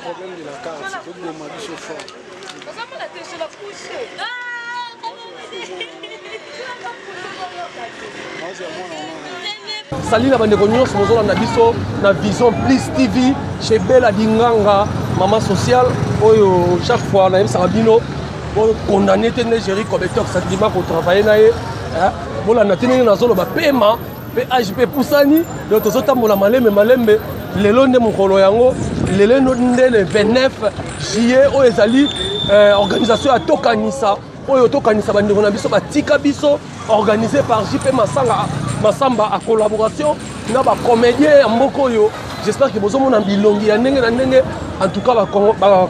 problème de la carte, c'est que mon mari se fort. Salut la bande de Cognos, nous avons na Vision Plus TV chez Bella Dinganga, maman sociale. Chaque fois, on a un sarabino condamné à gérer comme étant ça dit pour travailler naé. Bon, on a tenu dans zone ba paiement, PHP Poussani, donc tous autres mon malembe. Le long de mon colo yango, le 29 juillet, au ezali organisation à Tokanisa, au Tokanisa bande na biso ba tika biso organisé par JP Masamba en collaboration na ba comédien mboko yo. J'espère que vous avez un bilongi ya ndenge na ndenge. En tout cas ba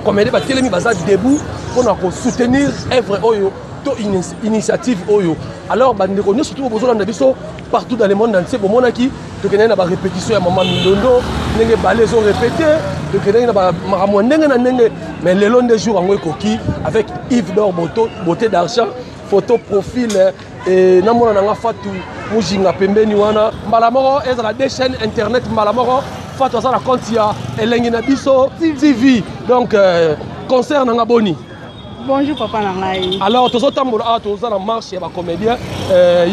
comédien ba telemi baza debout pour soutenir œuvre oyo to initiative oyo. Alors bande ko surtout besoin na biso partout dans le monde entier bon monaki to kenena na ba répétition ya maman Mindondo ndenge balé ont répété to kenena na ba makamwa ndenge na ndenge mais le long des jours en koki avec Yves d'or beauté d'argent photo profil et namona nanga Fatou mujinga pembeni wana mbala moko ezala des chaînes internet mbala moko Fatou ça la compte ya elengi na biso TV donc concert nanga boni. Bonjour papa Nangai. Alors tous autres tambola tous en marche ya ba comédien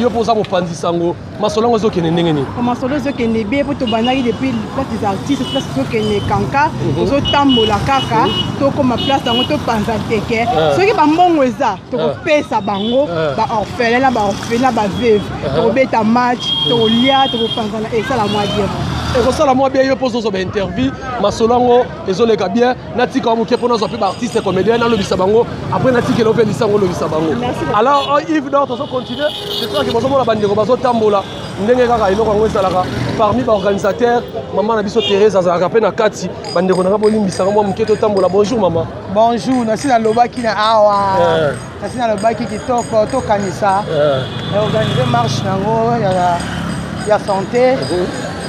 yo posa mo pandisango masolongo zo kene ndengeni. Comment solo zo kene bien pour to banaki depuis place des artistes place zo kene kanka zo tambola kaka to comme place tango to panza teke. Soki ba mbongo eza to pesa bango ba orphelin ba veuve to beta match to lia to panza na et ça la moitié. Et comme ça la moi bien yo pose zo ba interview masolongo ezoleka bien natika mo ke pona zo pe artiste comédien na lobisa bango après natika lo pe lisango lobisa bango. Alors Yves d'or to continuer j'espère que bozo la bande ko bazo tambola ndenge kaka iloko ngo esalaka parmi ba organisateurs maman na biso Thérèse azalaka pe na kati bande ko na bolimbisa ngo muketo tambola. Bonjour maman. Bonjour nasi na lobaki na awa nasi na lobaki kitoko to kanisa organiser marche nango ya santé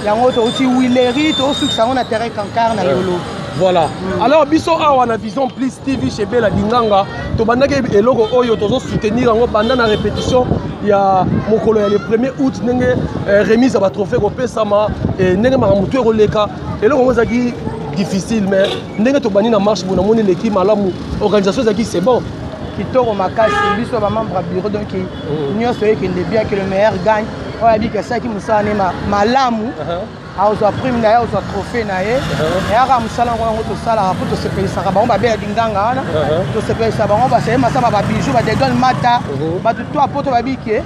yango to uti wileri to sukisa on a terrain kankar na lolo. Voilà. Alors biso awa na Vision Plus TV chez Bella Dinganga to bandaki eloko oyo tozo soutenir yango banda na répétition ya mokolo ya le 1er août ndenge remise ba trophée ko pesama ndenge makamutu ekoleka eloko ngo zaki difficile mais ndenge to bani na marche bona moni l'équipe malamu organisation zaki c'est bon kitoko makasi biso ba membre bureau donc nyonso ekende bien que le meilleur gagne oya bi que ça qui musane malamu aozwa prime na ye aozwa trophée na ye eyaka mosala ngo tosalaka po tosepelisaka bango babela dinganga wana tosepelisa bango baseye masamba babiju badedone mata bato to apoto babike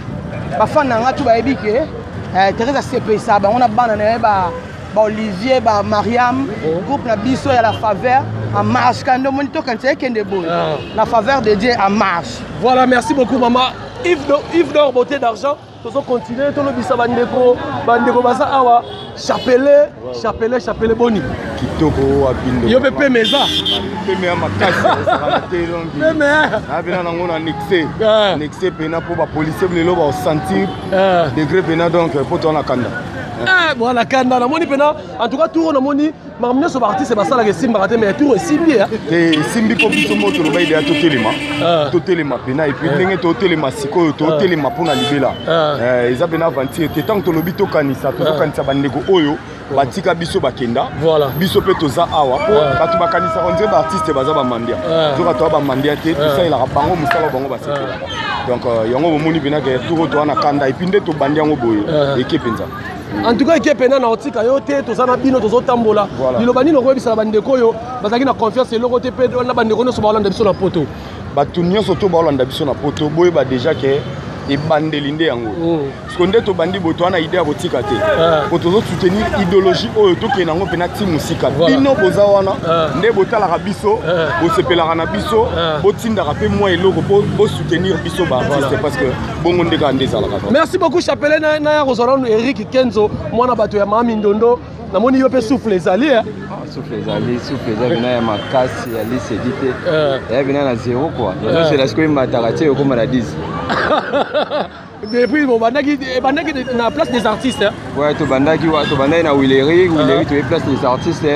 bafanda nga to bayebi ke Thérèse asepelisa bango na bana na ye ba Olivier ba Mariam groupe na biso ya la faveur en marche quand moni to quand ekende boye la faveur de Dieu en marche. Voilà, merci beaucoup maman. Yves d'or beauté d'argent tozo continuer to lobisa bandeko baza awa chapele boni kitoko abindo yo pepe meza pepe makasi ramate donc pepe abina nango na nexe pena po ba policier lelo ba sentir degré pena donc po to na kanda voilà kanda na moni pena en tout cas tour na moni mamne so artiste basala ke simba raté mais tour simbi et simbi ko biso moto lo ba ide to telema pena et puis ndenge to telema siko to telema pona libela eza pena aventure te tant to lobi to kanisa bandeko oyo batika biso bakenda biso pe toza awa bato bakanisa konze ba artiste baza ba mandia zoka to ba mandia te tout ça il a bango musala bango basepela donc yango bomoni pena ke tour to na kanda et puis nde to bandia ngo boye ekepenza. En tout cas ekepena na otika yo te tozana bino tozotambola lilobani no koyebisa bandeko yo bazaki na confiance eloko te pe na bandeko no so balanda biso na poto bato nyonso to balanda biso na poto boye ba déjà ke ebandeli nde yango parce que nde to bandi boto wana idée ya botika te po tozo soutenir idéologie oyo tokena ngo pena ti musika bino boza wana nde botalaka biso bosepelaka na biso botindaka pe mwa eloko bo soutenir biso ba artiste parce que bongo nde ka ndezalaka. Merci beaucoup chapelle na ya Rosolano Eric Kenzo mwana bato ya Mami Ndondo namoni yo pe souffle ezali souffle ezali na ya makasi ya lycée dite ya bina na zéro quoi c'est la scope mataratie au comme la 10 Depuis, bon, bandaki na place des artistes. Ouais, tu bandaki na Willery, tu es place des artistes.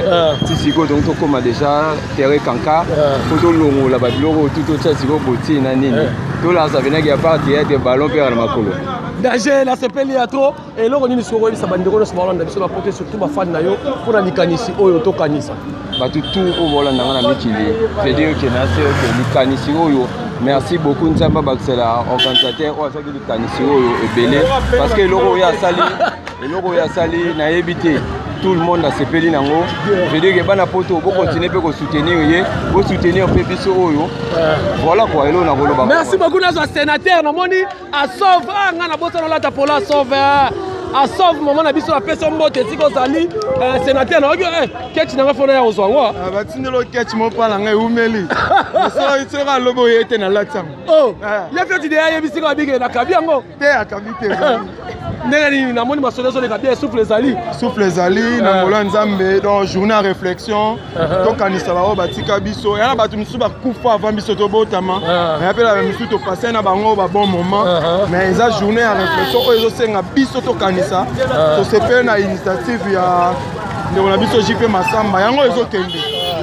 Tisiko donc tu comme déjà terre kanka, photo longo la babiloko tout ça siko boti na nini. Tout là ça venait qu'il y a pas des ballons per na makolo. Danger la sepeli ya trop et là on est sur ça bandeko na ballon na biso na porter surtout ba fan na yo pour na likanisi oyo to kanisa. Ba tout au volant na mikili. Je dis que na c'est que likanisi oyo. Merci beaucoup Nzamba Baxela, organisateur ou avec le Kanisiro et Belé parce que l'euro ya sali na évité tout le monde a se peli nango. Je dis que bana poto pour continuer pour soutenir Pépiso oyo. Voilà quoi elo na goloba. Merci beaucoup na sénateur na moni a sauve ngana bosa na la tapola sauve a sauve maman na biso la personne mbote tiko sali sénateur na oyo ketch na fona ya ozwango ba tindelo ketch mo pala ngai umeli so sera lobo yete na latsam oh ya fait idée ya bisiko abige na kabiango te akabite ndeni na moni masolezo le kabia souffle zali na mola nzambe donc journée à réflexion donc anisa ba batika biso ya na batu misu ba kufa avant biso to botama ya pe la misu to passer na bango ba bon moment mais eza journée à réflexion oyo senga biso to kanisa to sepe na initiative ya ndeko na biso JP Masamba yango ezokende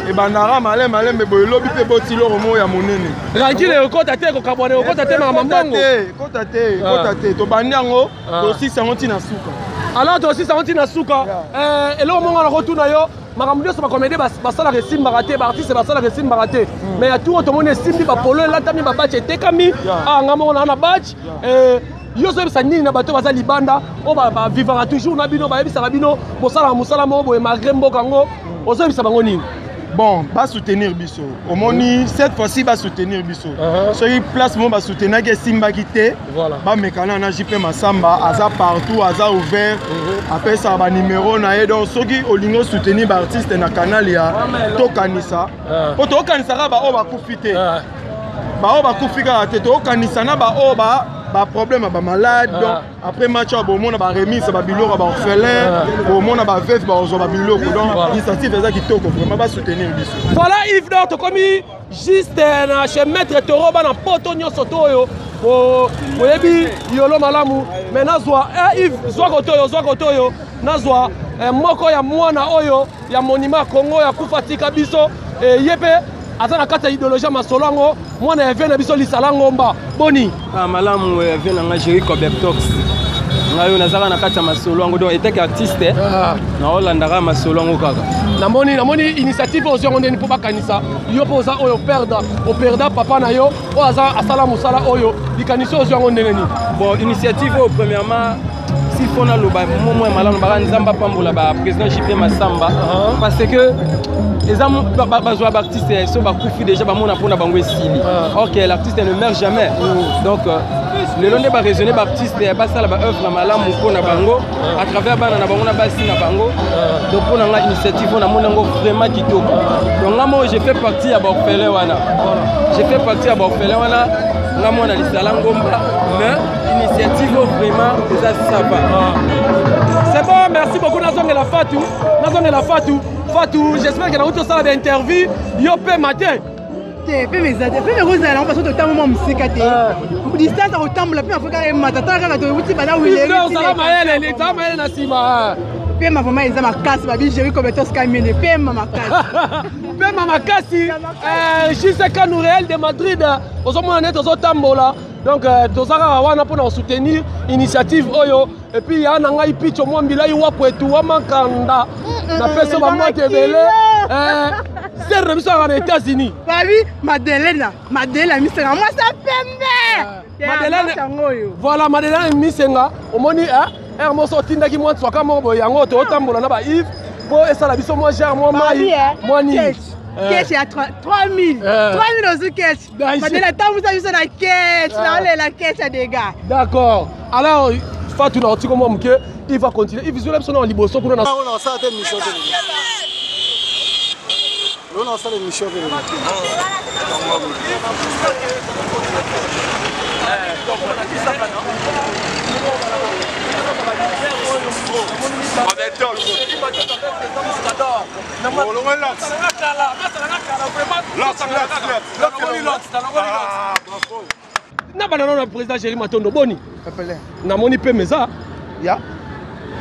e bandara malembe boyelobi pe botilo romo ya monene tranquille okota te ko kabone okota te na mambongo kota te to banyango to 600 ntina suka alors to 600 ntina suka elo monga na rotuna yo makambo nyonso bacomédie basala resimbaka te baartiste basala resimbaka te mais ya tout otomoni esimbi bapolo elatami babatch etekami anga mongo na batch yo soyebisa nini na bato baza libanda oyo bavivaka toujours na bino bayebisaka bino bosalaka mosala moko boye malgré mboka yango ozoyebisa bango nini bon va soutenir biso omoni cette fois-ci va soutenir biso soki place mo ba soutenir ke simbaki te ba mekana na JP Masamba aza partout aza ouvert apesa ba numéro na ye donc soki olingo soutenir ba artiste na canal ya tokanisa po tokanisa ba o ba kufite ba o ba kufika te tokanisa na ba o ba problème ba malade donc après match bon on a ba remise ba biloko ba orphelin bon on a ba veuve ba ozo ba biloko donc initiative eza kitoko vraiment ba soutenir biso voilà Yves Dor to komi juste na chez maître Toro ba na poto nyonso toyo boyebi yolo malamu mais nazwa Yves zwa kotoyo nazwa moko ya mwana oyo ya monument Congo ya kufatika biso yepe aza na kati ya idéologie masolongo mwana evie na biso lisala ngomba boni malamu evie na nga Jericho Bertox ngayo nazaka na kati ya masolongo donc eteke artiste na olandaka masolongo kaka namoni initiative ozongo ndeni mpo bakanisa yo mpo oza oyo operda papa na yo oyo aza asala mosala oyo likanisi ozongo ndenge nini bon initiative oyo premièrement s'il faut na loba momo malamu baka nzamba pambola ba président JP Masamba parce que les hommes besoin d'artistes sont bakufi déjà bamona pona bango esili OK l'artiste ne meurt jamais donc le long de ba raisonner ba artiste ba sala ba œuvre na malamu pona bango à travers bana na bango na basi na bango donc pona nga initiative on a monango vraiment kitoko donc nga moi je fais partie ya ba orphelin wana je fais partie ya ba orphelin wana nga moi na lisala ngomba mais initiative vraiment ça va c'est bon merci beaucoup nazongela Fatou, j'espère que nous avons une interview. Yo pe matin. Pe mes amis, pe mes roses parce que tant moment musique té. Distance au temple, pe faut carré matata ka to wuti bana wile. Salama ele na sima. Pe ma maman eza makasi ba bi Jericho Bertox kamene pe mama makasi. Pe mama makasi juste quand nous Real de Madrid ozomona net ozotambola. Donc tozaka wana pour soutenir initiative oyo et puis ya na ngai pitcho mo mbila iwapo etu wa makanda na pesa ba moto ebele c'est remis aux États-Unis. Babi Madeleine misenga moi ça pembe. Madeleine voilà Madeleine misenga omoni hermoso tindaki mo tswaka mo boy yango to tambola na ba Yves po esala biso mo cher mo mai mo ni cash à 3000 aux cash. Madeleine tant vous avez la cash la cash à des gars. D'accord. Alors Fatou na otiko mo mke il va continuer il visuel son liboso kuna na on ça te mission on a ça les missions na banana na président Géry Matondo boni. Appelé. Na moni pe meza. Ya.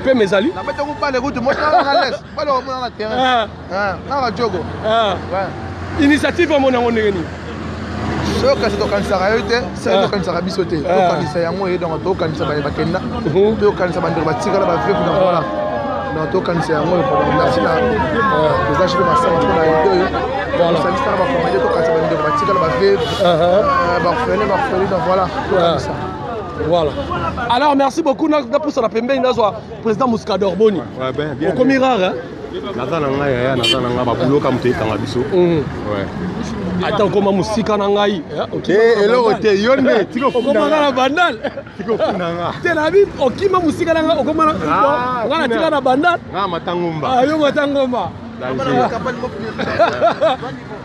Pe mezali. Na beta ko pas les routes, moi na laisse. Pas le moment na terrain. Na ra jogo. Ouais. Initiative mo na ngoni. So ka se to kanisa ra yote, c'est to kanisa ra bisoté. To kanisa yango e donc to kanisa ba bakenda. To kanisa ba ndiro batika la ba vefu na voilà. Donc to kanisa yango pour merci la. Les achats de ma salle pour la idée. Voilà. Ça liste la ba commander to kanisa ba ndiro batika la ba vefu. Ba fele donc voilà. Voilà. Alors merci beaucoup na pour ça la pembe nazwa président Muscador Boni. Ouais bien. Au comme rare hein. Naza nanga ba buloka muté kanga biso. Ouais. Attends comment musika na ngai. OK. Elo te yonne tiko koma na bandal. Tiko kunanga. Te na bi okima musika na ngai okoma na ngana tika na bandal. Na matangomba. Ah yo matangomba.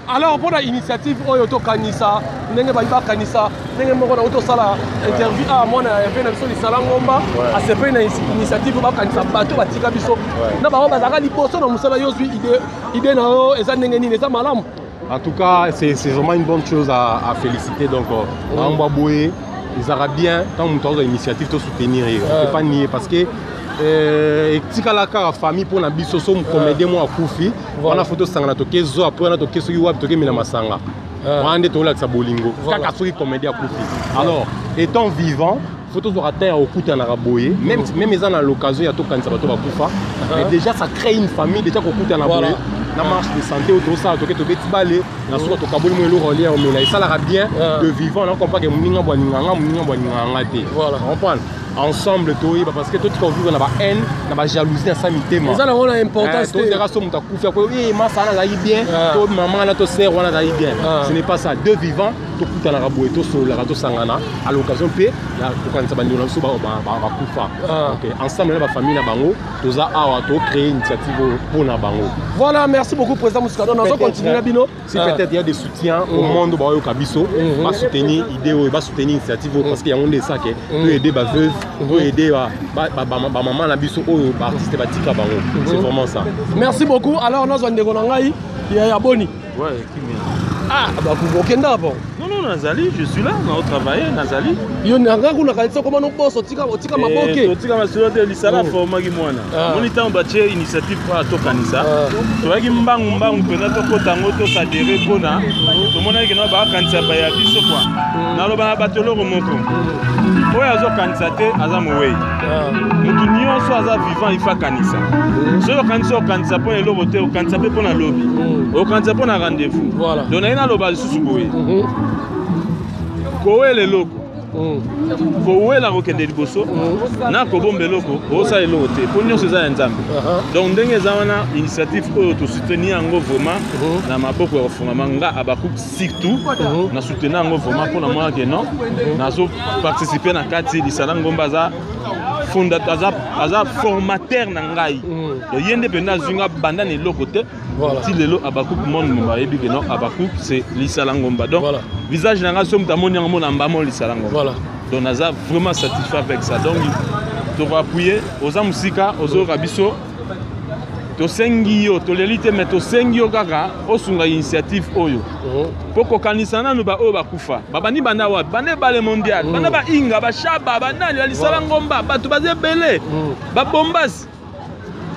Alors pour l'initiative Oyoto Kanisa, ndenge ba kanisa, ndenge moko na auto sala interview à moi na fait na biso li sala ngomba, a c'est pas une initiative ba kanisa bato batika biso. Na ba bazaka liboso na musala yo suis idée na yo eza ndenge nini eza malamu. En tout cas, c'est vraiment une bonne chose à féliciter. Donc, on va bouer, ils auront bien, tant que nous avons une initiative, de soutenir. On ne peut pas nier parce que si la famille pour la bisoso, comédie moi à Koufi, on a photo sangana toke zo après on a toke so yuab toke mina masanga. On a des tola bolingo. Kaka so comédie à Koufi. Alors, étant vivant, photos de terre au coup en araboye, même ils ont l'occasion il y a tout quand ça va tout Koufa. Mais déjà ça crée une famille déjà qu'au coup en araboye. La marche de santé autour ça toke to beti balé, na so to kaboli mo lo relier au mena. Ça la bien de vivant on comprend que muninga boninga te. Voilà, on comprend. Ensemble parce que tout ce qu'on vit on a haine, on a jalousie dans sa mitema. Ça on a importance. Tout les races sont mutakufia ko eh ma ça na bien, to maman na to sœur on a bien. Ce n'est pas ça, deux vivants to kuta na rabo to so la to sangana à l'occasion pe la to kan sa bandi na so ba kufa. OK, ensemble la famille na bango, to za awa to créer une initiative pour na bango. Voilà, merci beaucoup président Muscador. On va continuer la bino. Si peut-être il y a des soutiens au monde ba yo kabiso, va soutenir idée va soutenir initiative parce qu'il y a monde ça qui peut aider ba veuve pour aider maman la biso oyo artiste batika bango. C'est vraiment ça. Merci beaucoup. Alors nous on ndeko na ngai ya boni. Ouais, qui ah bah vous okenda bon. Non Nazali, je suis là, on travaille Nazali. Yo nanga kuna kanisa comment no boss otika maboke. Otika masolo de lisala forma ki mwana. Monita mbache initiative pour to kanisa. To yaki mbangu pena to kotango to kadere kona. To mona ki no ba kanisa ba ya biso kwa. Na lo ba batolo moko. Oyo azo kanisa te aza mowe. Mutu nyonso aza vivant ifa kanisa. So yo kanisa po elo bote o kanisa pe po na lobby. O kanisa po na rendez-vous. Voilà. Donc na loba susu boye. Kowe le loko. Kowe la rokende liboso. Na kobombe loko, o sa elo te. Po nyonso za nzambe. Donc ndenge za wana initiative oyo to soutenir yango vraiment na maboko ya ofungama nga abaku surtout na soutenir yango vraiment pour na moi que non. Nazo participer na kati lisala ngomba za fondateur aza formateur na ngai. Yende penda zunga banda ne loko te. Voilà. Si lelo abaku monde mba yebi que non abaku c'est lisala ngomba. Donc voilà. Visage na nga somme tamoni yango na mbamo lisala ngomba. Voilà. Donc naza vraiment satisfait avec ça. Donc to va appuyer aux amusika aux rabiso to sengi yo to lelite mais to sengi yo kaka osunga initiative oyo. Poko kanisana no ba o ba kufa. Babani bana wa bane bale mondial. Bana ba inga ba shaba bana lisala ngomba ba to baze belé. Ba bombas.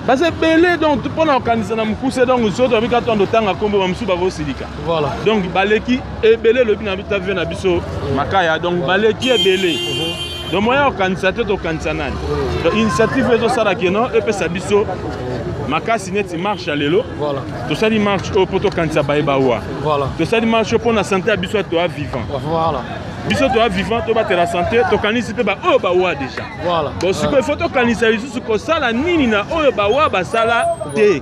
Parce que belé donc pour organiser na mukuse donc nous autres avec attendre de temps à kombo ba musu ba go silika. Voilà. Donc baleki e belé le bina bita vient na biso makaya donc baleki e belé. Donc moi organisateur to kansanani. Donc initiative ezo sala keno e pesa biso makasi net marche à lelo. Voilà. To sali marche au poto kansa baebawa. Voilà. To sali marche pour na santé à biso to vivant. Voilà. Biso to vivant to battre la santé to kanisi pe ba o ba wa déjà. Voilà. Bon si ko faut to kanisa lisusu ko sala nini na o ba wa ba sala te.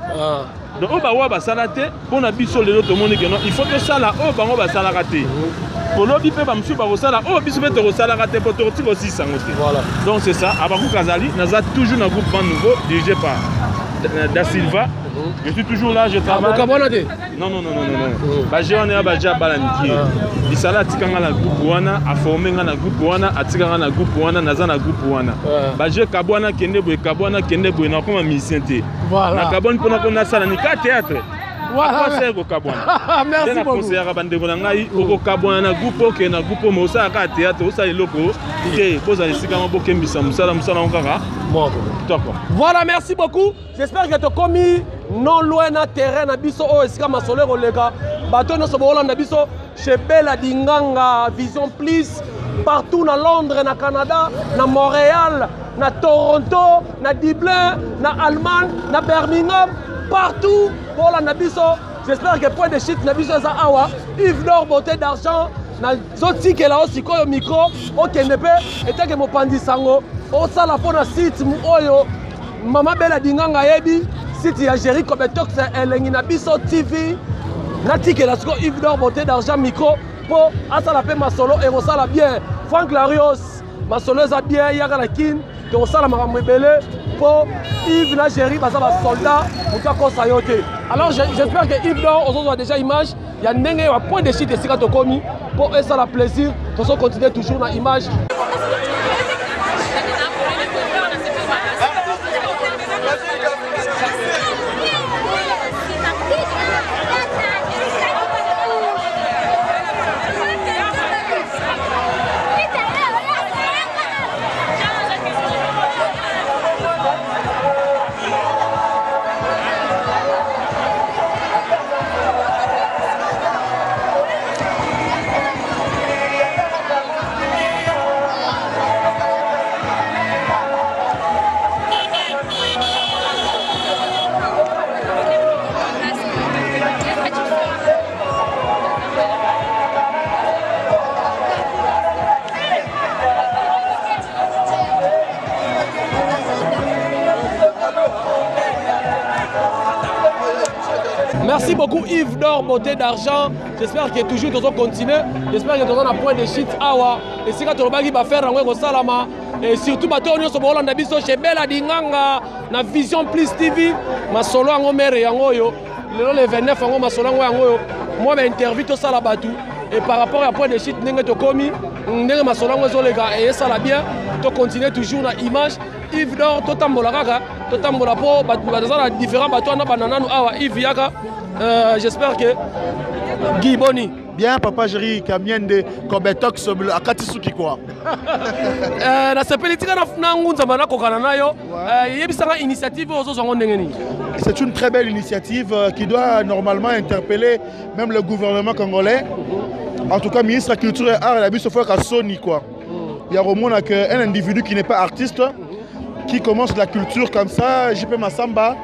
Donc o ba wa ba sala te pour na biso lelo to moni que non il faut que sala o ba ngo ba sala raté. Pour l'obi pe ba msu ba ko sala o biso pe to sala raté pour to ti ko si sangote. Voilà. Donc c'est ça abaku kazali naza toujours na groupe nouveau dirigé par Da Silva. Je suis toujours là, je travaille. Non. Baje on est à Baja Balaniki. Isala tikanga na groupe wana, a formé na groupe wana, a tikanga na groupe wana, naza na groupe wana. Baje kabwana kende boy na koma missionté. Voilà. Na kabon pona kona sala ni ka théâtre. akwasa kokabwana merci beaucoup conseiller bandeko na ngai okokabwana na groupe oke na groupe mo osala ka théâtre osala eloko te boza esika mo bokembisa musala kaka voilà merci beaucoup j'espère que tu as commis non loin na terrain na biso o esika masolo koleka bato nyonso boolanda biso chez Bella Dinganga Vision Plus partout na Londres, na Canada, na Montréal, na Toronto, na Dublin, na Allemagne, na Birmingham, partout. Voilà, na biso. J'espère que point de chute na biso za awa. Yves Nord beauté d'argent. Na zoti ke la aussi ko micro. OK nepe eta ke mopandi sango. O sala pona site mu oyo. Mama Bella Dinganga yebi. Site ya Jerry Kobetox elengi na biso TV. Na tike la siko Yves Nord beauté d'argent micro. Po asala pe masolo et osala bien Franck Larios masolo za bien yaka la kin te osala makambo ebele po Yves na Jerry baza ba soldat muta ko sayote. Alors j'espère que Yves Nord osozo déjà image ya ndenge wa point de chute esika to komi po esala plaisir to so continuer toujours na image. Merci beaucoup Yves Nord beauté d'argent. J'espère que toujours nous allons continuer. J'espère que nous allons point de shit awa. Et si quand on va faire un salama et surtout bateau on se voit dans biso chez Bella Dinganga na Vision Plus TV. Ma solo en omere yangoyo. Le 29 en ma solo yangoyo. Moi ma interview tout ça la batou. Et par rapport à point de shit n'engue to komi, n'engue ma solo yangoyo les gars et ça la bien. To continuer toujours na image. Yves Nord to tambola kaka, to tambola po bazala différents bateaux na banana nous awa Yves yaka. J'espère que Guy Boni. Bien, papa Jerry Kamiende Kobetox à Katisuki quoi. C'est une très belle initiative qui doit normalement interpeller même le gouvernement congolais. En tout cas, ministre de la Culture et Art, il a vu ce fois qu'à Sony quoi. Il y a au moins un individu qui n'est pas artiste, qui commence la culture comme ça, JP Massamba,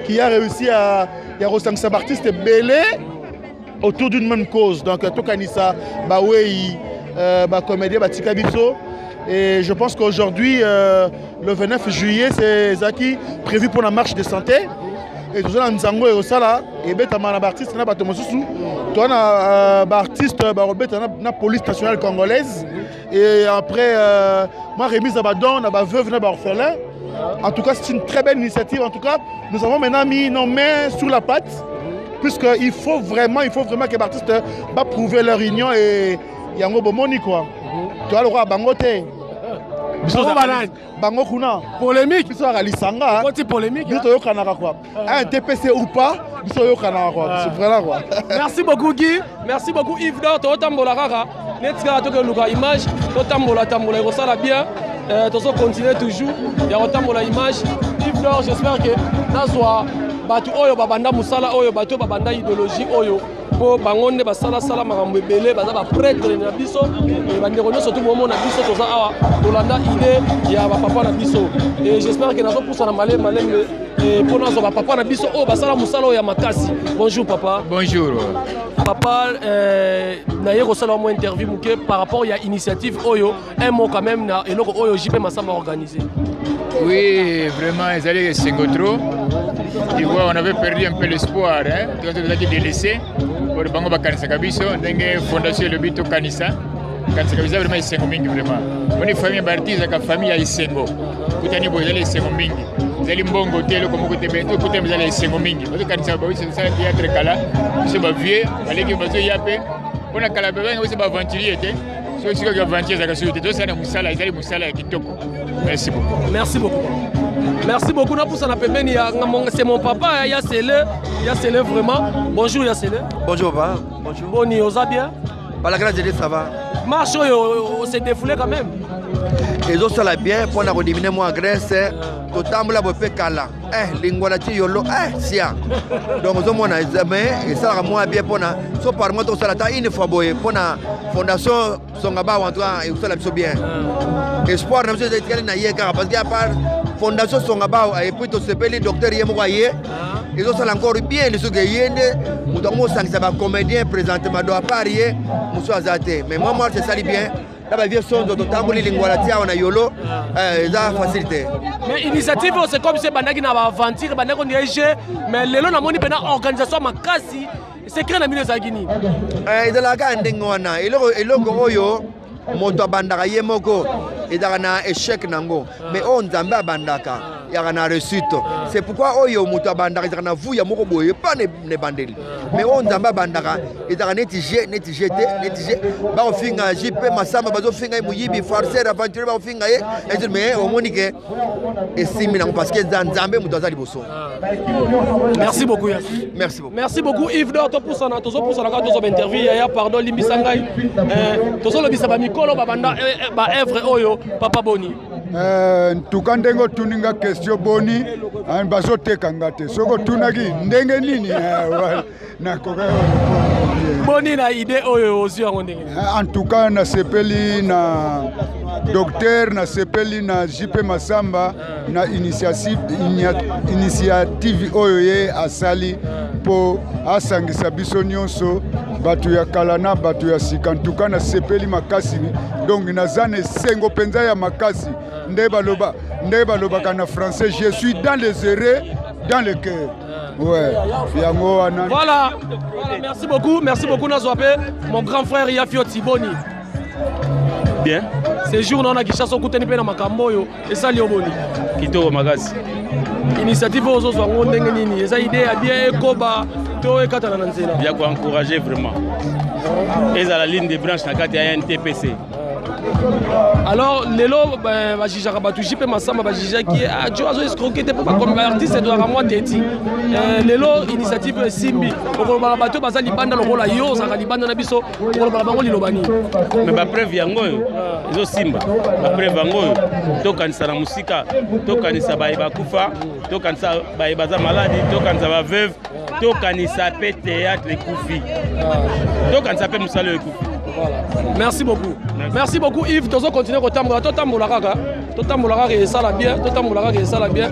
qui a réussi à... Il y a Rosansa artistes belé autour d'une même cause. Donc, Tokanissa, Baouei, Comédien, Batika Biso. Et je pense qu'aujourd'hui, le 29 juillet, c'est Zaki prévu pour la marche de santé. Et tout ça, Nzango et Osala, et Betamana artiste, na Batomosusu, toi, artiste, la police nationale congolaise. Et après, moi, remise à Badon, na veuve, na orphelin. En tout cas, c'est une très belle initiative. En tout cas, nous avons maintenant mis nos mains sur la patte, puisqu'il faut vraiment que les artistes prouver leur union et Yango Bomoni quoi. Tu vois le roi Bangote. Bango Kuna. Polémique. Biso Alisanga. Côté polémique. Biso yo kanaka quoi. Un TPC ou pas, biso yo kanaka quoi. C'est vraiment quoi. Merci beaucoup Guy. Merci beaucoup Yves Nord. To tambola kaka. Netika to ke luka image. To tambola ko sala bien. Tous continuer toujours. Il y a autant de l'image. Yves Nord, j'espère que Nazwa, Batu Oyo, Babanda Moussala Oyo, Batu Babanda idéologie Oyo, pour Bangonde, Basala Sala, Marambe Belé, Bazaba prêtre de Nabiso, et Banderono, surtout au moment Nabiso, Toza, Tolanda, idée, il y a Papa Nabiso. Et j'espère que Nazo pour son malais, et pour Nazo, Papa Nabiso, oh, Basala Moussala Oyo, Makasi. Bonjour, papa. Bonjour. Papa, Naye Rosala, moi interview par rapport à l'initiative Oyo, un mot quand même, et l'autre Oyo, JP Massamba organisé. Oui, vraiment, ils allaient se trop. Tu vois, on avait perdu un peu l'espoir, hein. Tu vois, on a délaissé. Pour Bango Bakanisa Kabiso, Dengue Fondation Le Bito Kanisa. Kanisa Kabisa, vraiment, ils sont mingi, vraiment. On est famille Barti, la famille à Isengo. Koutani Boyale, ils sont mingi. Ils allaient Mbongo, Telo, comme vous êtes tout, Koutani, ils allaient Isengo mingi. Parce que Kanisa Babi, c'est ça, théâtre Kala. Ils sont vieux, allez que vous ayez appelé. On a Kalabé, on s'est aventurier, soki sikoki aventure ezalaka soki te tosala mosala ezali mosala ya kitoko. Merci beaucoup. Merci beaucoup. Merci beaucoup. C'est mon papa, Yassele vraiment. Bonjour Yassele. Bonjour papa. Bonjour. Boni, osa bien? Par la grâce de Dieu, ça va. Marche, on s'est défoulé quand même. Et ça ça bien pour nous diminuer moins Grèce. Totambola bopé kala. Lingua ti yolo sia. Donc on mona examen et ça moi bien pour na so par moi to ça la une fois boy pour na fondation Songaba en tout cas et ça la bien. Espoir na monsieur na yeka parce qu'il y a pas fondation Songaba et puis to sepeli docteur yemo kwaye. Et ça encore bien les que yende mudango sangisa ba comédien présentement doit parier muso azate. Mais moi c'est ça bien. La vie son de tamboli lingua tia on a yolo ça facilité. Mais initiative c'est comme si bandaki na ba aventure bandaki on dirige mais lelo na moni pena organisation makasi c'est créé na mine za Guinée. De la gande ngona eloko oyo moto bandaka yemoko ezaka na échec nango mais on nzambe abandaka yaka na réussite. C'est pourquoi oyo moto abandaka ezaka na vuya moko boye pas ne bandeli mais on nzambe abandaka ezaka neti jeté ba ofinga JP Masamba bazo finga muyibi farceur aventure ba ofinga ye mais au monique esimi nango parce que nzambe moto azali boso. Merci beaucoup. Merci beaucoup. Merci beaucoup Yves Dor to pour ça to interview ya pardon limbisangai to lo bisaba mikolo babanda ba œuvre oyo papa Boni. Ntuka ndengo tuninga question Boni bazoteka te soko tunaki ndenge nini nakoka Boni na idée oyo ozio ngo ndenge. En tout cas na sepeli na docteur na sepeli na JP Masamba na initiative oyo ye asali po asangisa biso nyonso batu ya kalana batu ya sika. En tout cas na sepeli makasi donc nazane sengo penza ya makasi nde baloba kana français je suis dans les erreurs dans le cœur. Ouais. Voilà, merci beaucoup Nazwape, mon grand frère Yafio Tiboni. Bien. Ces jours on a Kishaso kuteni pe na makambo yo esali oboni. Kitoko makasi. Initiative ozo zwango ndenge nini eza idée ya bien ekoba to ekata na nzela. Bien ko encourager vraiment. Eza la ligne de branche na kati ya NTPC. Alors lelo ba jijaka batu JP Masamba ba jijaki ajo azo escroquer te pas comme artiste doit moi teti. Lelo initiative Simbi ko ba bato bazali banda lokola yo za libanda na biso ko ba bango lilobani. Mais ba preuve yango ezo Simba. Ba preuve yango to kanisa na musika, to kanisa ba kufa, to kanisa ba baza malade, to kanisa ba veuve, to kanisa pe théâtre kufi. To kanisa pe musalo kufi. Voilà. Merci beaucoup. Merci beaucoup Yves. Tozo continuer ko tambola to tambola kaka et ça la bien, to tambola kaka et ça la bien.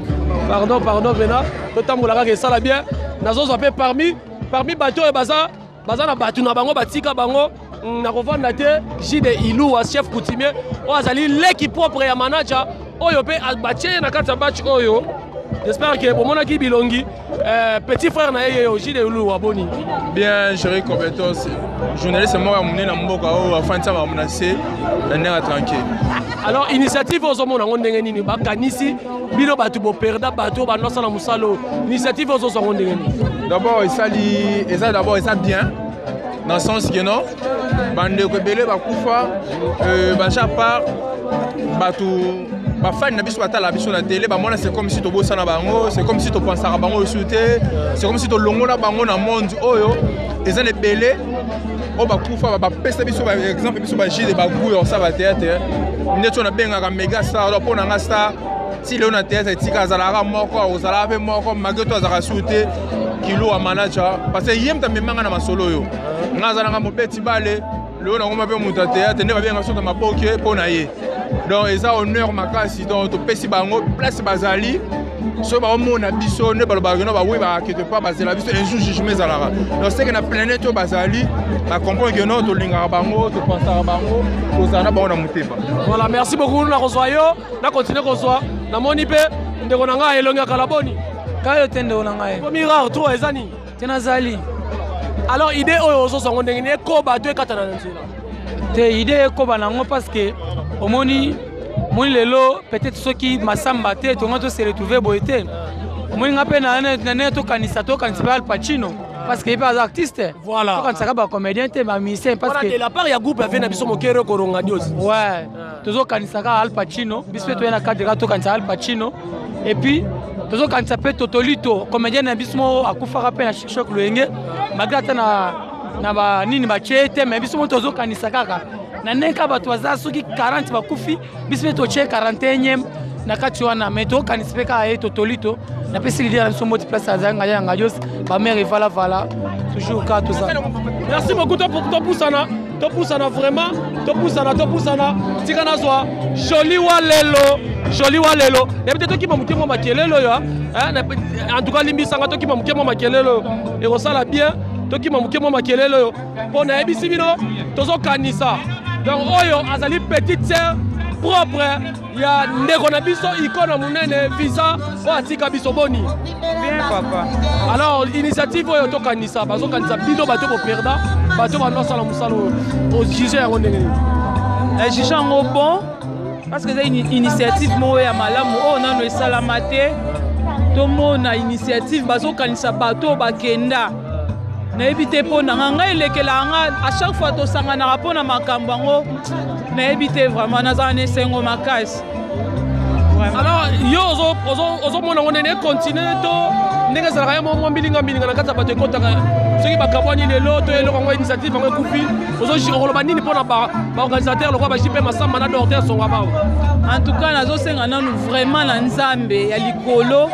Pardon Vena, to tambola kaka et ça la bien. Nazo zo parmi bateau et baza na batu na bango batika bango na kovanda te Jide Ilou chef coutumier o azali l'équipe propre ya manager oyo pe abache na kata batch oyo. J'espère que pour mon équipe Bilongi, petit frère Naye Jide Ilou Boni. Bien géré compétence. Journaliste moi à mener na mboka o afin ça va menacer na tranquille. Alors initiative aux hommes on ndenge nini ba kanisi bino batu bo perda bato ba nosa na musalo initiative aux hommes ndenge nini. D'abord ça bien dans le sens que non bande ko belé ba kufa ba chaque part batu ba fan na biso batala biso na télé ba mona c'est comme si to bossa na bango c'est comme si to pensara bango sauter c'est comme si to longola bango na monde oyo eza les belé o ba kufa ba pesa biso ba exemple biso ba Jide ba guyo ça ba théâtre neto na benga ka méga star do pona nga star si le na théâtre tika zalaka moko ozala pe moko mageto azaka sauter kilo a manager parce que yem ta memanga na masolo yo nga zalanga mobeti bale le na ngoma pe muta théâtre ne ba benga so ta maboke pona ye. Donc ils ont honneur makasi donc to pesi bango place bazali so ba mona biso ne baloba no ba oui ba que pas bazela biso un jour jugement zalara. Donc c'est que na planète to bazali ba comprendre que non to linga bango to penser bango to zana ba na muteba. Voilà, merci beaucoup na kozoyo na continuer kozoa na moni pe ndeko na nga elonga kala boni kayo tende ona ngai ko mirar to ezani tena zali. Alors idée oyo zo songo ndenge ko ba to ekatana na nzela te idée ko banango parce que omoni lelo peut-être ceux qui Masamba te to ngato se retrouver boité moi ngapé na to kanisa to kanisa Al Pacino parce que pas artiste. Voilà. Quand ça va comédien t'es ma musicien parce que de la part il y a groupe avec Nabiso Mokero Korongadios. Ouais. Tozo kanisaka Al Pacino, bispe to yana cadre to kanisa Al Pacino et puis tozo kanisa pe Totolito comédien Nabismo akufaka pe na Shok Luenge magata na ba nini ba chete mais bismo tozo kanisaka ka na neka ba twaza soki 40 bakufi bispe to che 41e na kati wana mais to kanisaka e Totolito na pesi l'idée na somo place azanga yanga jos ba mère vala toujours ka tout ça. Merci beaucoup pour poussana. Topusana vraiment, topusana. Tikana zwa joli walelo. Et peut-être qui m'a muké moi makelelo ya. En tout cas limbisanga to qui m'a muké moi makelelo. Et resala bien, to qui m'a muké moi makelelo. Pour na ebisi bino, tozo kanisa. Donc oyo azali petite sœur propre ya ndeko na biso icône munene visa o atika biso boni. Bien papa. Alors initiative oyo to kanisa, bazo kanisa bino bato ko perda. Bato bano sala musalo au juger yango ndenge nini juger yango bon parce que c'est une initiative mo ya malamu o nano esalama te to mona initiative bazo kanisa bato bakenda na ebite po na ngai lekela nga à chaque fois to sangana rapona makambo yango na ebite vraiment nazane sengo makasi. Alors yo ozo mona ngone ne continuer to ndenge sala ya mo mbilinga na kata bato ekotaka soki bakabwani lelo to eloko ngo initiative ngo ekufi ozo koloba nini mpona ba organisateur lokwa ba JP Masamba na docteur songa bao. En tout cas nazosenga nanu vraiment na nzambe ya likolo.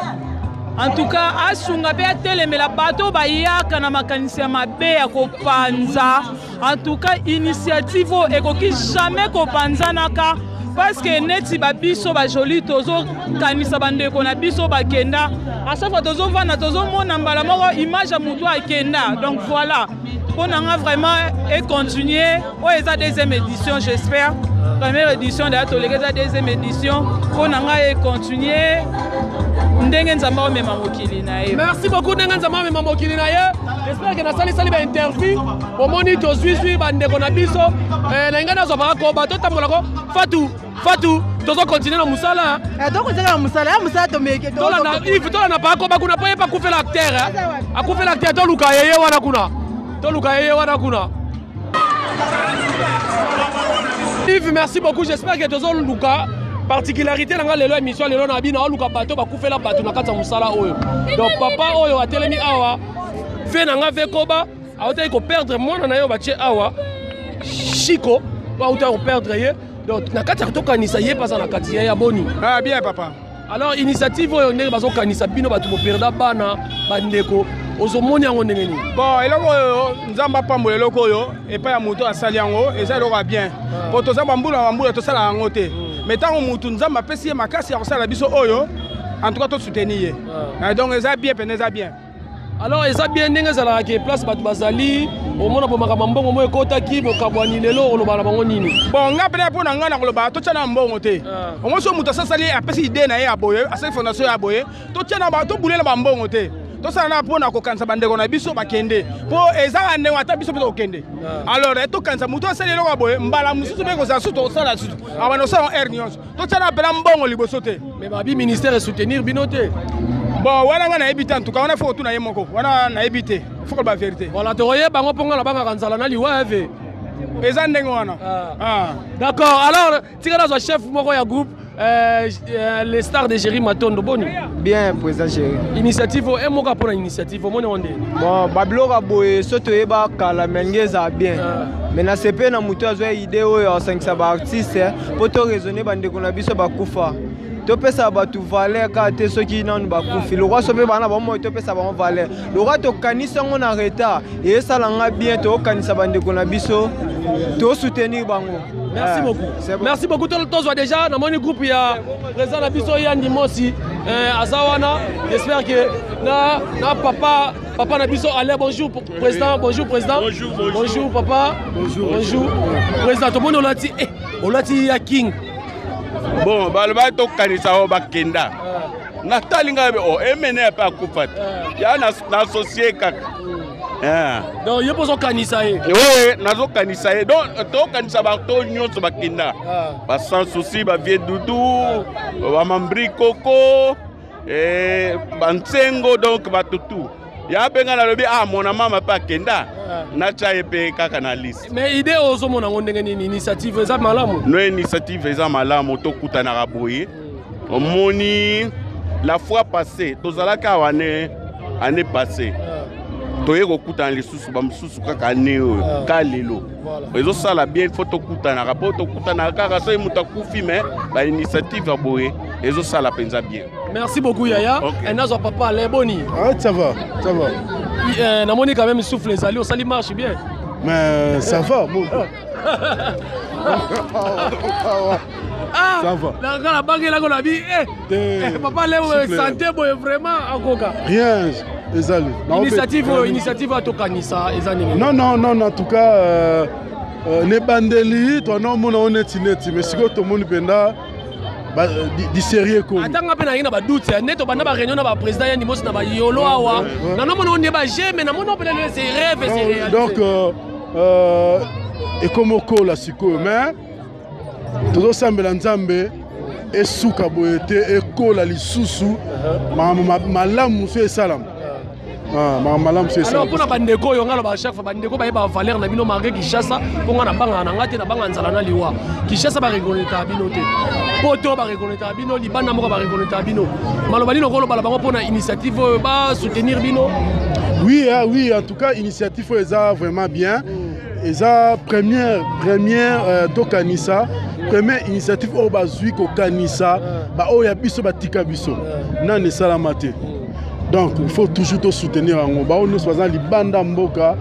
En tout cas asunga pe atelemela bato bayaka na makanisi ya mabe ya kopanza. En tout cas initiative ekoki jamais kopanzanaka parce que neti babiso ba joli tozo kanisa bandeko na biso bakenda à chaque fois tozo vana tozo mona mbala moko image ya mutu akenda. Donc voilà pour nanga vraiment et continuer o eza deuxième édition j'espère. Première édition d'ailleurs toleka za deuxième édition pour nanga et continuer ndenge nzamba o mema mokili na ye. Merci beaucoup ndenge nzamba o mema mokili na ye. J'espère que na sali ba interview au moni to zwi bandeko na biso na ngana zo ba ko ba to tambola ko Fatou, tozo continuer na musala. Donc on na musala, musala to meke to. Tola na Yves, tola na bako bakuna pa pas couper l'acteur. A couper l'acteur to luka yeye wana kuna. To luka yeye wana kuna. Yves, merci beaucoup. J'espère que tozo luka particularité na lelo émission lelo na bina luka bato ba couper la bato na kata musala oyo. Donc papa oyo atelemi awa fe na nga ve koba, a ota ko perdre mona na yo ba che awa. Chico, ba ota ko perdre ye. Donc, nakati ya kanisa ye pasa na kati ya boni. Ah bien papa. Alors initiative oyo ndenge bazo kanisa bino batu mo perda bana bandeko ozomoni yango ndenge ni. Bon eloko oyo nzamba pambo eloko oyo epa ya mutu asali yango eza eloko bien. Po toza bambula to sala yango te. Mais tango mutu nzamba pesi makasi ya kosala biso oyo en tout cas to soutenir. Donc eza bien pene eza bien. Alors eza bien ndenge zala ke place batu bazali omona po makambo mbongo mo ekotaki bokabwani lelo oloba na bango nini. Bon nga pene po na nga na koloba to tshana mbongo te. Omo so mutu asali apesi idée na ye aboye asali fondation ya aboye to tshana ba to bulela ba mbongo te. To sala na po na kokanisa bandeko na biso bakende po ezala ndenge ata biso biso okende. Alors to kanisa mutu asali lelo aboye mbala mususu be ko za suto sala suto abano sa en nyonso to tshana pela mbongo liboso te. Mais ba bi ministère soutenir bino te. Bon, wana nga na ebité en tout cas, on a fait tout na yemoko. Wana na ebité. Faut que la vérité. Voilà, to roye bango ponga la banga kanzala na liwa eve. Eza ndenge wana. D'accord. Alors, tika na chef moko ya groupe les stars de Jerry Matondo boni. Bien président Jerry. Initiative et moka pour initiative moni onde. Bon, bablo ka boye soto yeba kala mengeza bien. Mais na CP na mutu azwa idée oyo 5 ba artiste pour to raisonner bandeko na biso bakufa. Topesa batu valeur ka te soki nanu bakufi lokwa sope bana ba mo topesa ba valeur lokwa to kanisa ngo na retard et ça langa bien to kanisa bandeko na biso to soutenir bango. Merci beaucoup. Merci beaucoup to zo déjà na moni groupe ya président na biso ya Ndimosi azawana. J'espère que na papa na biso allez bonjour président bonjour papa bonjour président to moni olati ya king. Bon, balba to kanisa o bakenda. Na talinga o emene pa kufat. Ya na associé kaka. Donc yo poso kanisa e. Oui, nazo kanisa e. Donc to kanisa ba to nyonso bakenda. Ba sans souci ba vie doudou, ba mambri koko, bansengo donc ba tutu. ya benga na lobi ah mon mama pa kenda na cha epe kaka na liste mais idée ozo mona ngondenge ni initiative eza malamu no initiative eza malamu to kutana raboye omoni la fois passée tozalaka année passée toye kokutana lisusu bamususu kaka année oyo ka lelo ezosala bien il faut tokutana po tokutana kaka so mutu akufi mais ba initiative aboye ezosala penza bien. Merci beaucoup Yaya. Et nazo papa les boni. Ah ça va. Na moni quand même souffle les alliés, ça marche bien. Mais ça va bon. Ça va. La banque là qu'on a dit papa les santé boy vraiment akoka. Rien. Initiative à Tokanisa non en tout cas ne bandeli toi non mon honnêteté mais si tout le monde penda di sérieux comme atanga pe na ina ba doute neto bana ba réunion na ba président ya nimos na ba yolo awa na non mon on ba mais na mon on peut c'est rêve c'est réalité donc et comme ko la siko mais todo sambela nzambe esuka boyete ekola lisusu malamu so esalam malam c'est ça. Alors pour na bandeko yo ngalo ba chaque fois bandeko ba yeba valeur na bino marqué Kinshasa pour ngana banga na ngate na banga nzala na liwa Kinshasa ba reconnaître bino te poto ba reconnaître bino libana moko ba reconnaître bino maloba lino kolo bala bango pour na initiative ba soutenir bino. Oui en tout cas initiative eza vraiment bien eza première Tokanisa première initiative o bazui ko kanisa ba o ya biso batika biso na ne salamate. Donc il faut toujours te soutenir en Oba. Nous sommes dans Libanda Mboka.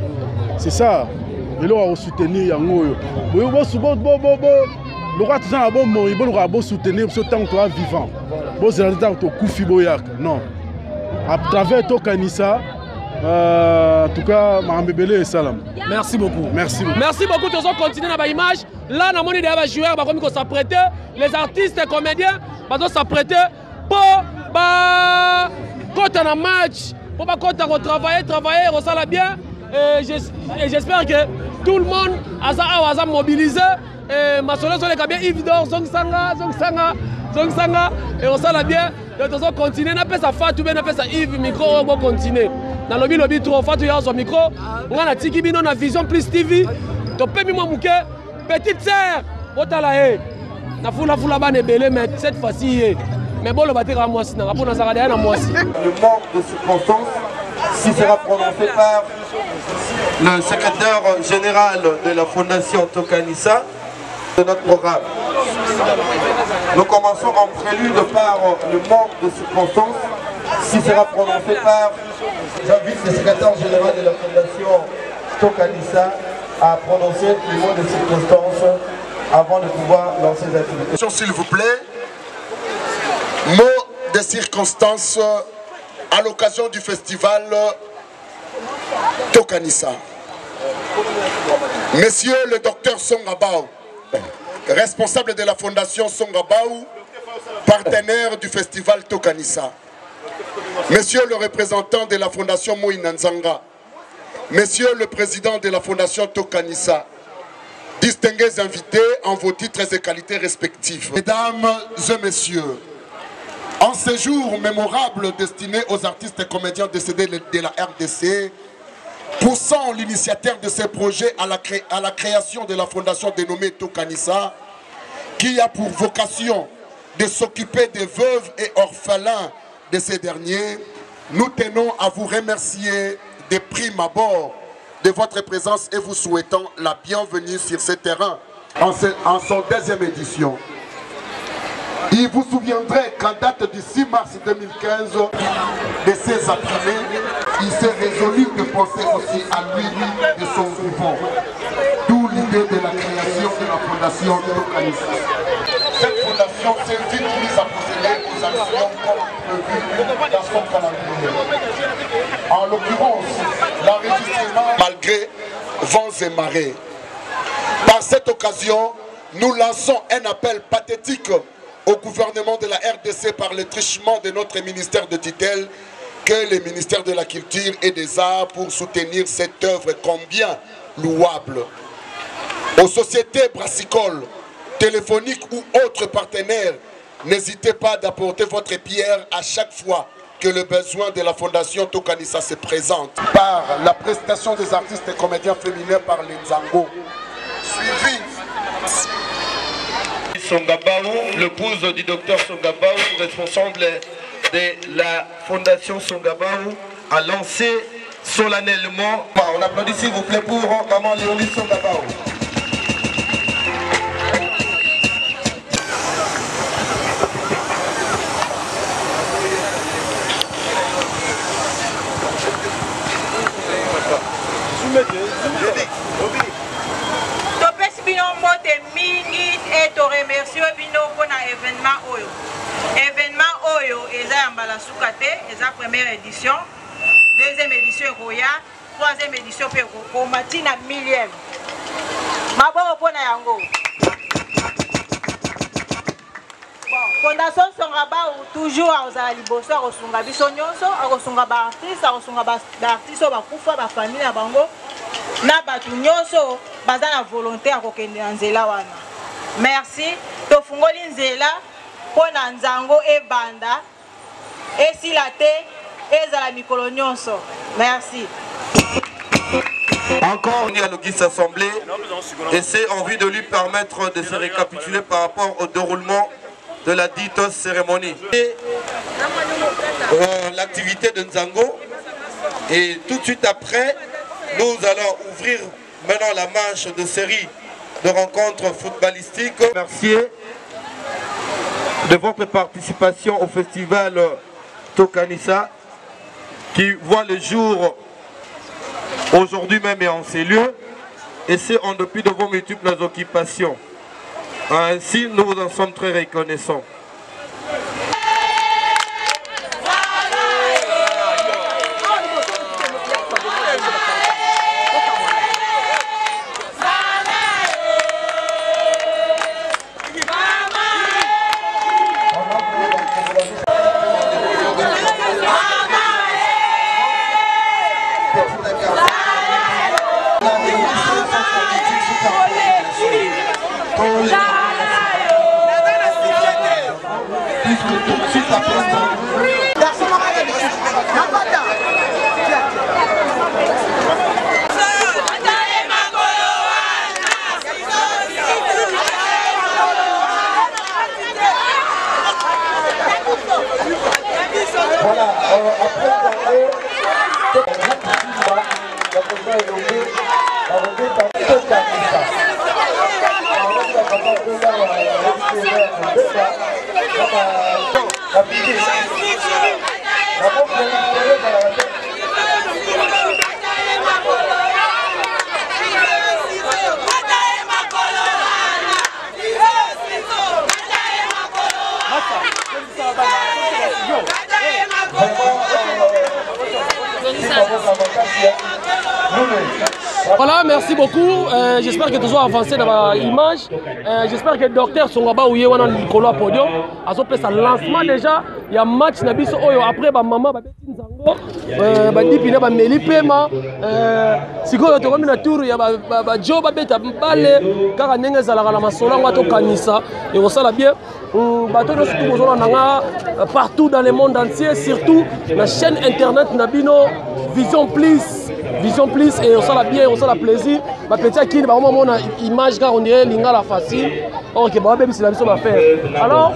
C'est ça. Et là on va soutenir en Oyo. Le roi tout ça bon il faut soutenir ce temps toi vivant. Bon c'est là to Koufi Boyak. Non. À travers Tokanisa en tout cas Mambebele et salam. Merci beaucoup. Merci beaucoup. Merci beaucoup tous on continue dans ba image. Là na moni des joueurs ba comme ko s'apprêter les artistes et comédiens ba s'apprêter pour ba quand on a match, pour pas quand on travailler, on s'en bien. Et j'espère que tout le monde a mobilisé. Et ma solution est bien Yves Dor, Zong Sanga, et on s'en bien. Donc on continue, on a fait ça Fatou, on a fait ça Yves, micro, on va continuer. Dans le lobby trop, Fatou y a son micro, on a Tiki Bino, on a Vision Plus TV. Donc peux moi mouké, petite sœur, on t'a la haie. Na foula ban est belé, mais cette fois-ci. Mais bon, le bâtiment à moi, c'est un rapport dans à moi. Le manque de circonstances, qui sera prononcé par le secrétaire général de la Fondation Tokanisa de notre programme. Nous commençons en prélude par le manque de circonstances, qui sera prononcé par j'invite le secrétaire général de la Fondation Tokanisa à prononcer le mot de circonstances avant de pouvoir lancer les activités. S'il vous plaît. Mot de circonstances à l'occasion du festival Tokanisa. Monsieur le docteur Songabao, responsable de la fondation Songabao, partenaire du festival Tokanisa. Monsieur le représentant de la fondation Moïnanzanga, Monsieur le président de la fondation Tokanisa, distingués invités en vos titres et qualités respectifs. Mesdames et messieurs, en ce jour mémorable destiné aux artistes et comédiens décédés de la RDC, poussant l'initiateur de ces projets à la création de la fondation dénommée Tokanisa, qui a pour vocation de s'occuper des veuves et orphelins de ces derniers, nous tenons à vous remercier de prime abord de votre présence et vous souhaitons la bienvenue sur ce terrain en son deuxième édition. Il vous souviendrait qu'en date du 6 mars 2015, de ses apprimés, il s'est résolu de penser aussi à lui de son vivant. D'où l'idée de la création de la fondation Tokanisa. Cette fondation s'est vite mise à procéder aux actions comme prévu dans son calendrier. En l'occurrence, l'enregistrement malgré vents et marées. Par cette occasion, nous lançons un appel pathétique au gouvernement de la RDC par le truchement de notre ministère de tutelle que le ministère de la Culture et des Arts pour soutenir cette œuvre combien louable. Aux sociétés brassicoles, téléphoniques ou autres partenaires, n'hésitez pas d'apporter votre pierre à chaque fois que le besoin de la Fondation Tokanisa se présente par la prestation des artistes et comédiens féminins par les Nzango. Suivi Songabaou, l'épouse du docteur Songabaou, responsable de la Fondation Songabaou, a lancé solennellement. On applaudit s'il vous plaît pour maman Léonie Songabaou. Topesi bino mbote mingi et to remercie bino pour na événement oyo. Événement oyo eza ya mbala suka te, eza première édition, deuxième édition roya, troisième édition pe ko matina millième. Maboko pona yango. Fondation Songabaou toujours à liboso a kosunga biso nyonso, a kosunga ba artiste, a kosunga ba artiste ba kufa ba famille na bango. Na batu nyonso baza na volonté ya kokende na nzela wana. Merci. Tofungoli nzela pona nzango ebanda esila te ezala mikolo nyonso. Merci. Encore à l'Auguste Assemblée et c'est en vue de lui permettre de se récapituler par rapport au déroulement de la dite cérémonie. L'activité de Nzango et tout de suite après, nous allons ouvrir maintenant la manche de série de rencontres footballistiques. Merci de votre participation au festival Tokanisa qui voit le jour aujourd'hui même et en ces lieux et c'est en dépit de vos multiples occupations. Ainsi, nous vous en sommes très reconnaissants. Voilà, merci beaucoup. J'espère que tu as avancé dans l'image. J'espère que le docteur Songabaou est dans le podium. À ce lancement déjà, il y a un match Nabiso Oyo. Après, maman va dit pina ba meli pema sikoyo to komina tour ya ba Joe ba beta bale kaka ndenge zalaka na masolo ngwa to kanisa et on sala bien bato no surtout bozona nanga partout dans le monde entier, surtout la chaîne internet Nabino Vision Plus et on sala bien, on sala plaisir ba petit qui ba moment on a image car on dirait lingala facile. OK, bah bébé c'est la mission à faire. Alors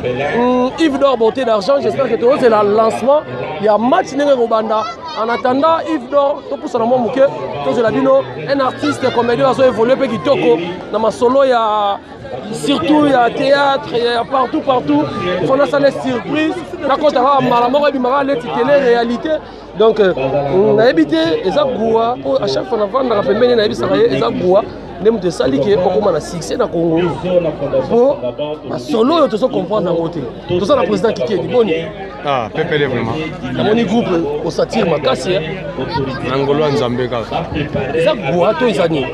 Yves Dor beauté d'argent, j'espère que c'est le lancement. Il y a match nenge Robanda. En attendant, Yves Dor, tout pour ça, un artiste comédien qui a évolué qui toko dans ma solo, il y a surtout il y a théâtre, il y a partout. Il faut ça des surprises. Là quand on a réalité. Donc on a évité les agoua à chaque fois on a fait mener les agoua. Nous avons sali qui est beaucoup de succès dans le Congo. Pour solo, tout ça comprendre dans le côté. Tout ça, le président qui est bon. Ah, Pépé, vraiment. Dans mon groupe, on s'attire ma casse. Nangolo Nzambe. Ça, Boato, ils ont dit.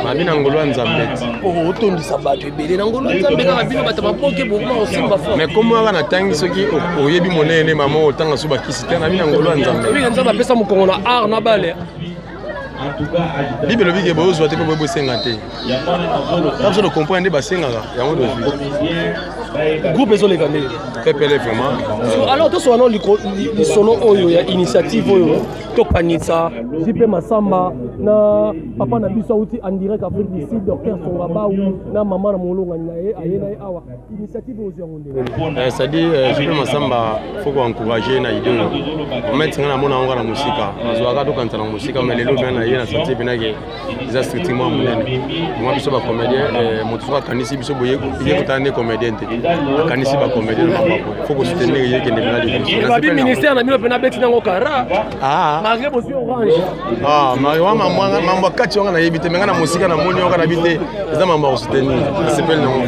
Mami Nangolo Nzambe. Oh, autant de sabat, bébé. Nangolo Nzambe, Rabino, Batama, Poké, Bourma, aussi, ma femme. Mais comment on a tangi ce qui au Yebi Moné, les mamans, autant de Suba qui s'était Nami Nangolo Nzambe. Oui, Nzambe appelle ça mon Congo, on a art, on a balé. Bible bi ke bozo te ko bosenga te. Parce que comprendre ba senga ya mo dozi. groupe ezo les gagner pepele vraiment alors to so non li solo oyo ya initiative oyo to panitsa jipe masamba na papa na biso uti en direct Afrique du Sud docteur Songaba na maman na molonga naye ayena awa initiative oyo ngondele ça dit jipe masamba faut qu'on encourager na idée on met ngana mona ngana na musika azwaka to kanta na musika mais lelo bien na yena santé benake za strictement munene moi biso ba comédien moto so kanisi biso boye kutane comédien te kanisi ba comédien na papa faut que soutenir yeke ndena li ba bi ministère na milo pena beti nango kara malgré bosi orange mariwa mambo kati wanga na yebite menga na musika na moni wanga na bite za mambo soutenir s'appelle non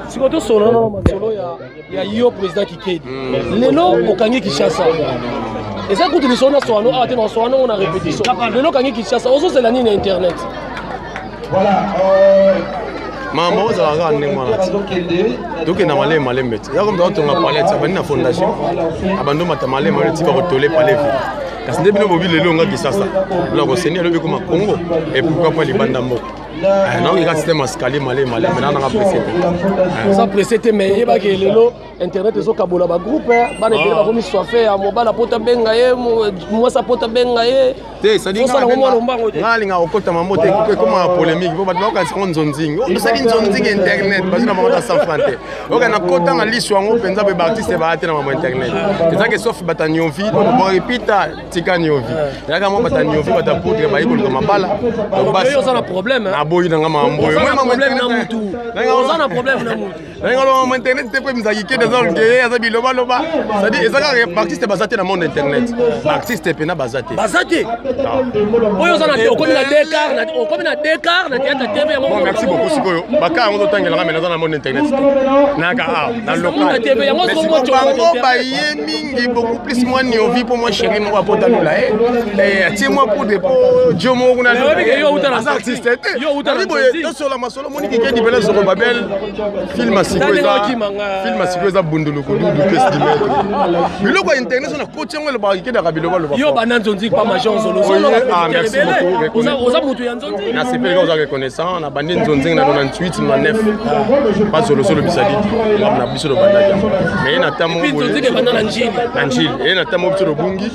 sikoto solo na masolo ya yo président Kikedi lelo okangi Kinshasa eza kuti lisona soano ate na soano on a répétition lelo kangi Kinshasa ozo c'est la ligne internet voilà mambo ozalaka ndenge wana tokenda malema malembe te ya komta otonga palette abandi na fondation abando mata malema le tipa kotole palevi kasi nde bino bobi lelo nga Kinshasa biloko seni alobi koma Congo et pourquoi pas libanda moko non il y a système escalier malema mais nanga pressé ça pressé mais yeba ke lelo internet ezo kabola ba groupe bana bele ba komi soifé ya mobala pota benga ye mwasa pota benga ye te ça dit ngalinga okota mamote ko koma polémique bo batwa ka tsongo nzonzingi o sali nzonzingi internet bazina mamota sans frontière oka na kota na liso yango penza be artiste ba ate na mamo internet c'est ça que sauf batanyovi bo répita tika nyovi yaka mo batanyovi batapoudre ba yiko ko mabala donc basi yo ça na problème aboyi na mambo yo na problème na mutu on a problème na mutu nanga lo internet te ko mizaki ke des orgues aza biloba loba ça dit ezaka artiste bazate na monde internet artiste pena bazate oyo za na okomi na décar na théâtre TV yango bon merci beaucoup sikoyo baka yango totangela nga mena za na monde internet naka na local TV yango so mo bango baye mingi beaucoup plus moi ni ovi pour moi chérie mo apota lula et ti moi pour de po jomo kuna yo uta na artiste yo uta na to sur la masolo moni ke di bela soko babel film asiko za bundulu ko dudu pesi dimetre biloko internet na coach yango le ba ke da kabilo ba yo bananzonzi pa major zolo oza mutu ya nzonzi na sepeleka oza reconnaissant na bandi nzonzi na 98 na 9 pas solo solo bisali na biso do bandaki mais na tamo nzonzi ke banda na njili et na tamo biso do bungi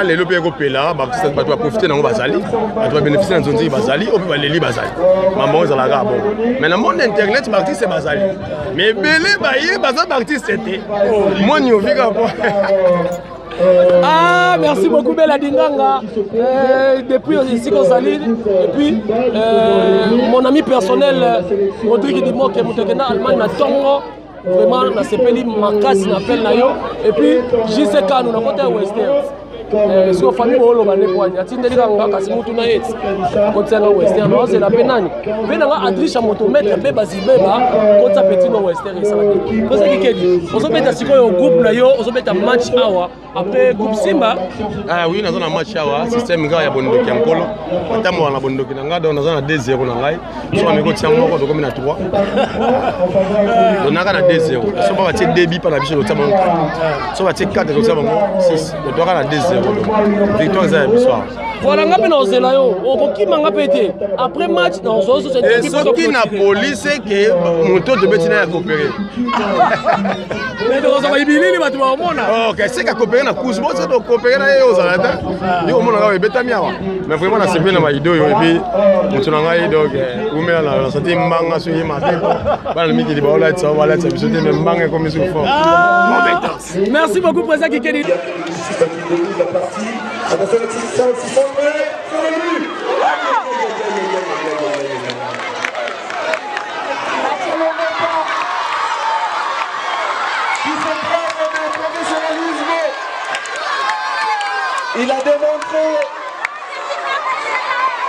lelo pe ko pela ba artiste ba to profiter nango bazali ba to bénéficier na nzonzi bazali o pe ba leli bazali mama oza la ga bon mais na monde internet ba artiste bazali mais belé ba ye baza ba artiste te moi ni ovika po. Ah, merci beaucoup Bella Dinganga. Depuis ici qu'on saline, et puis mon ami personnel Rodrigue Dimok qui est en Allemagne, na Tongo, vraiment na sepeli makasi na appel na yo, et puis JCK nous na côté Western. Sio famille bolo bane kwanya atindeli kanga kasi mutu na yeti kotsanga Western no c'est la penani pena nga adrisha moto mettre beba zibeba kotsa petit no Western esala parce que kedi ozo beta sikoyo groupe na yo ozo beta match awa après groupe Simba oui nazo na match awa système nga ya bondoki ya nkolo atamo na bondoki na nga do nazo na 2-0 na ngai so amiko tia moko do komi na 3 donaka na 2-0 so ba batie débit pa na biso do tsama 4 so batie 4 do tsama 6 do toka na 2-0 victoire za biswa voilà ngapi na ozela yo okokima ngapi te après match na ozo so et so qui na police que moto de betina ya coopérer mais donc ça va ibilini batu ba omona OK c'est ka coopérer na couche bon ça do coopérer na yo za ta yo omona ka beta miawa mais vraiment na sepe na ma idée yo et puis moto na ngai donc umela na sati mbanga so yema te ba na miki di ba ola tsa wala tsa biso te mbanga comme ça fort merci beaucoup président Kikedi la partie. Attention, le 600 mètres sur le but. Il se prend de professionnalisme. Il a démontré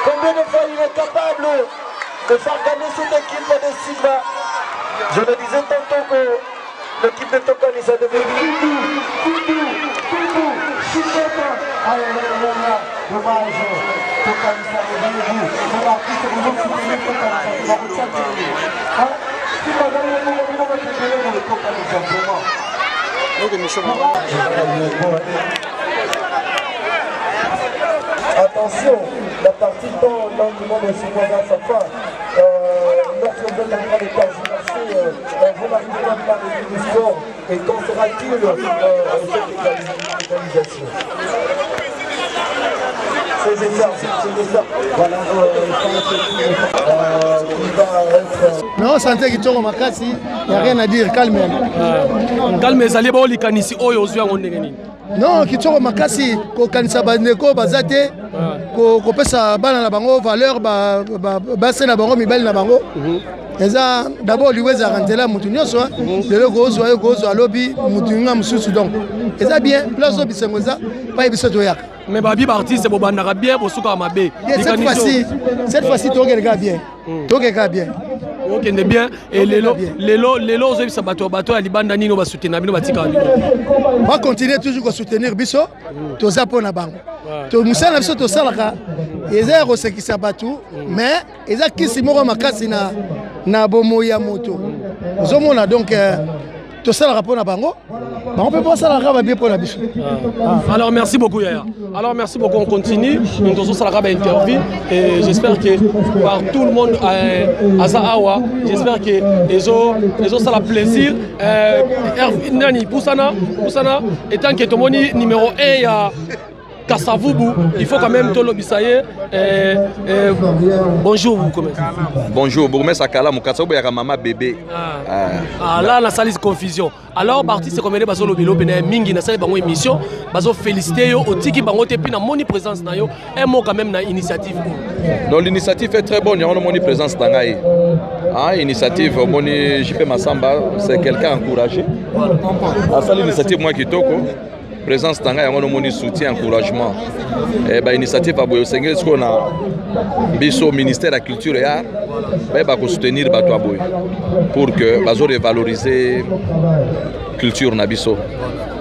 combien de fois il est capable de faire gagner cette équipe de Simba. Je le disais tantôt que l'équipe de Tokanisa devait attention, la partie dans le monde aussi à sa fin. Lorsque vous êtes en train de tergiverser Et quand sera-t-il cette localisation? Non, santé qui tombe ma casse, il n'y a rien à dire, calme. Calme, ça les likanisi oyo ozu yango ndenge nini? Non, qui tombe ma casse, ko kanisa bandeko bazate, ko pesa bana na bango valeur ba na bango mibali na bango. Eza d'abord liweza rentela mutu nyonso lelo gozo alobi mutu nga mususu donc. Eza bien, place obisengo za pa ebiso toyaka. Mais babi artiste bo bandaka bien bo suka mabe. Cette fois-ci toke bien. Toke bien. Ok, c'est bien. Et lelo ozo bisa bato ya libanda nino ba soutenir bino batika. Va continuer toujours à soutenir biso toza pona bango. To musala biso to salaka eza ko sekisa batu mais eza kisi moko makasi na bomo ya moto. Ozomona donc to salaka pona bango. On peut pas salaka ba bien pona biso. Alors merci beaucoup Yaya. Alors merci beaucoup, on continue. Nous avons fait interview et j'espère que par tout le monde à Zahawa, j'espère que les autres ça la plaisir. Nani Poussana étant que ton numéro 1 il y a Kassavubu, il faut quand même tout l'obisaye. Bonjour vous comment? Bonjour, Bourmès Akala, mon Kassavubu y'a maman bébé. Là la salle confusion. Alors parti c'est comme les baso lobilo bena mingi na salle bango émission, baso féliciter yo otiki bango te pina moni présence na yo, un mot quand même na initiative. Donc l'initiative est très bonne, il y a une moni présence tangaï. Ah, initiative moni JP Massamba, c'est quelqu'un encouragé. À ça l'initiative moi qui toko. Présence tanga yango moni soutien encouragement et ba initiative a boyo sengel ce qu'on a biso ministère de la culture et art ba ko soutenir bato aboy pour que bazo revaloriser culture na biso.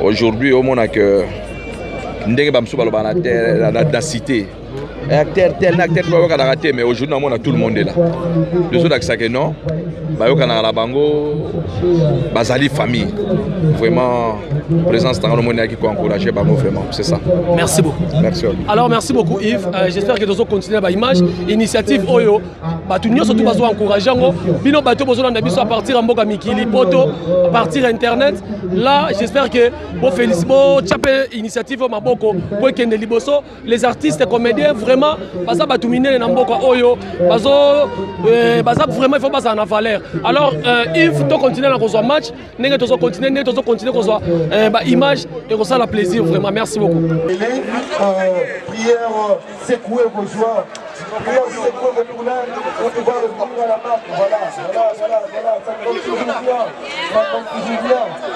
Aujourd'hui au mona que ndenge ba msuba lo bana la cité acteur tel acteur ko ka raté mais aujourd'hui on a tout le monde est là. Les autres accès que non ba yo kana la bango bazali famille vraiment présence dans le monde qui peut encourager bango vraiment c'est ça. Merci beaucoup. Merci. Alors merci beaucoup Yves, j'espère que nous continuer ba image initiative oyo batu nyonso tu bazo encourager ngo bino bato bozo na biso à partir en mboka mikili poto à partir internet là j'espère que bo félicite bo chapé initiative maboko pour kende liboso les artistes comédiens vraiment baza batu minene na mboka oyo baza vraiment il faut baza na valeur. Alors Yves to continuer na kozo match ndenge to continuer kozo ba image et ça la plaisir vraiment merci beaucoup. Prière secouer vos joies. Prière secouer vos poulains. On peut voir le boulot à la marque. Voilà. Ça compte toujours bien.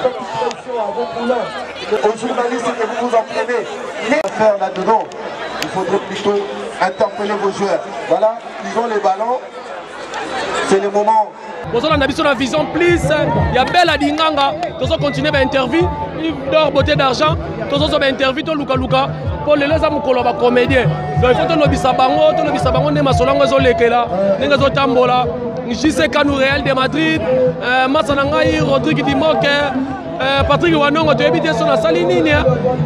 Faites pression à vos poulains. Aux journalistes que vous vous entraînez. Mais à faire là-dedans, il faudrait plutôt interpeller vos joueurs. Voilà, ils ont les ballons. C'est le moment. Bonjour, on a besoin de vision plus. Il y a belle à Dinganga. Nous allons continuer l'interview. Il dort beauté d'argent. Nous allons interview Luka. Pour les gens qui sont comédiens. Donc il faut que nous bisabango ne masolango zolekela. Nenga zotambola. JC Kanou Real de Madrid. Massanangai Rodrigue Dimoke. Patrick Wanongo tu éviter sur la salle nini.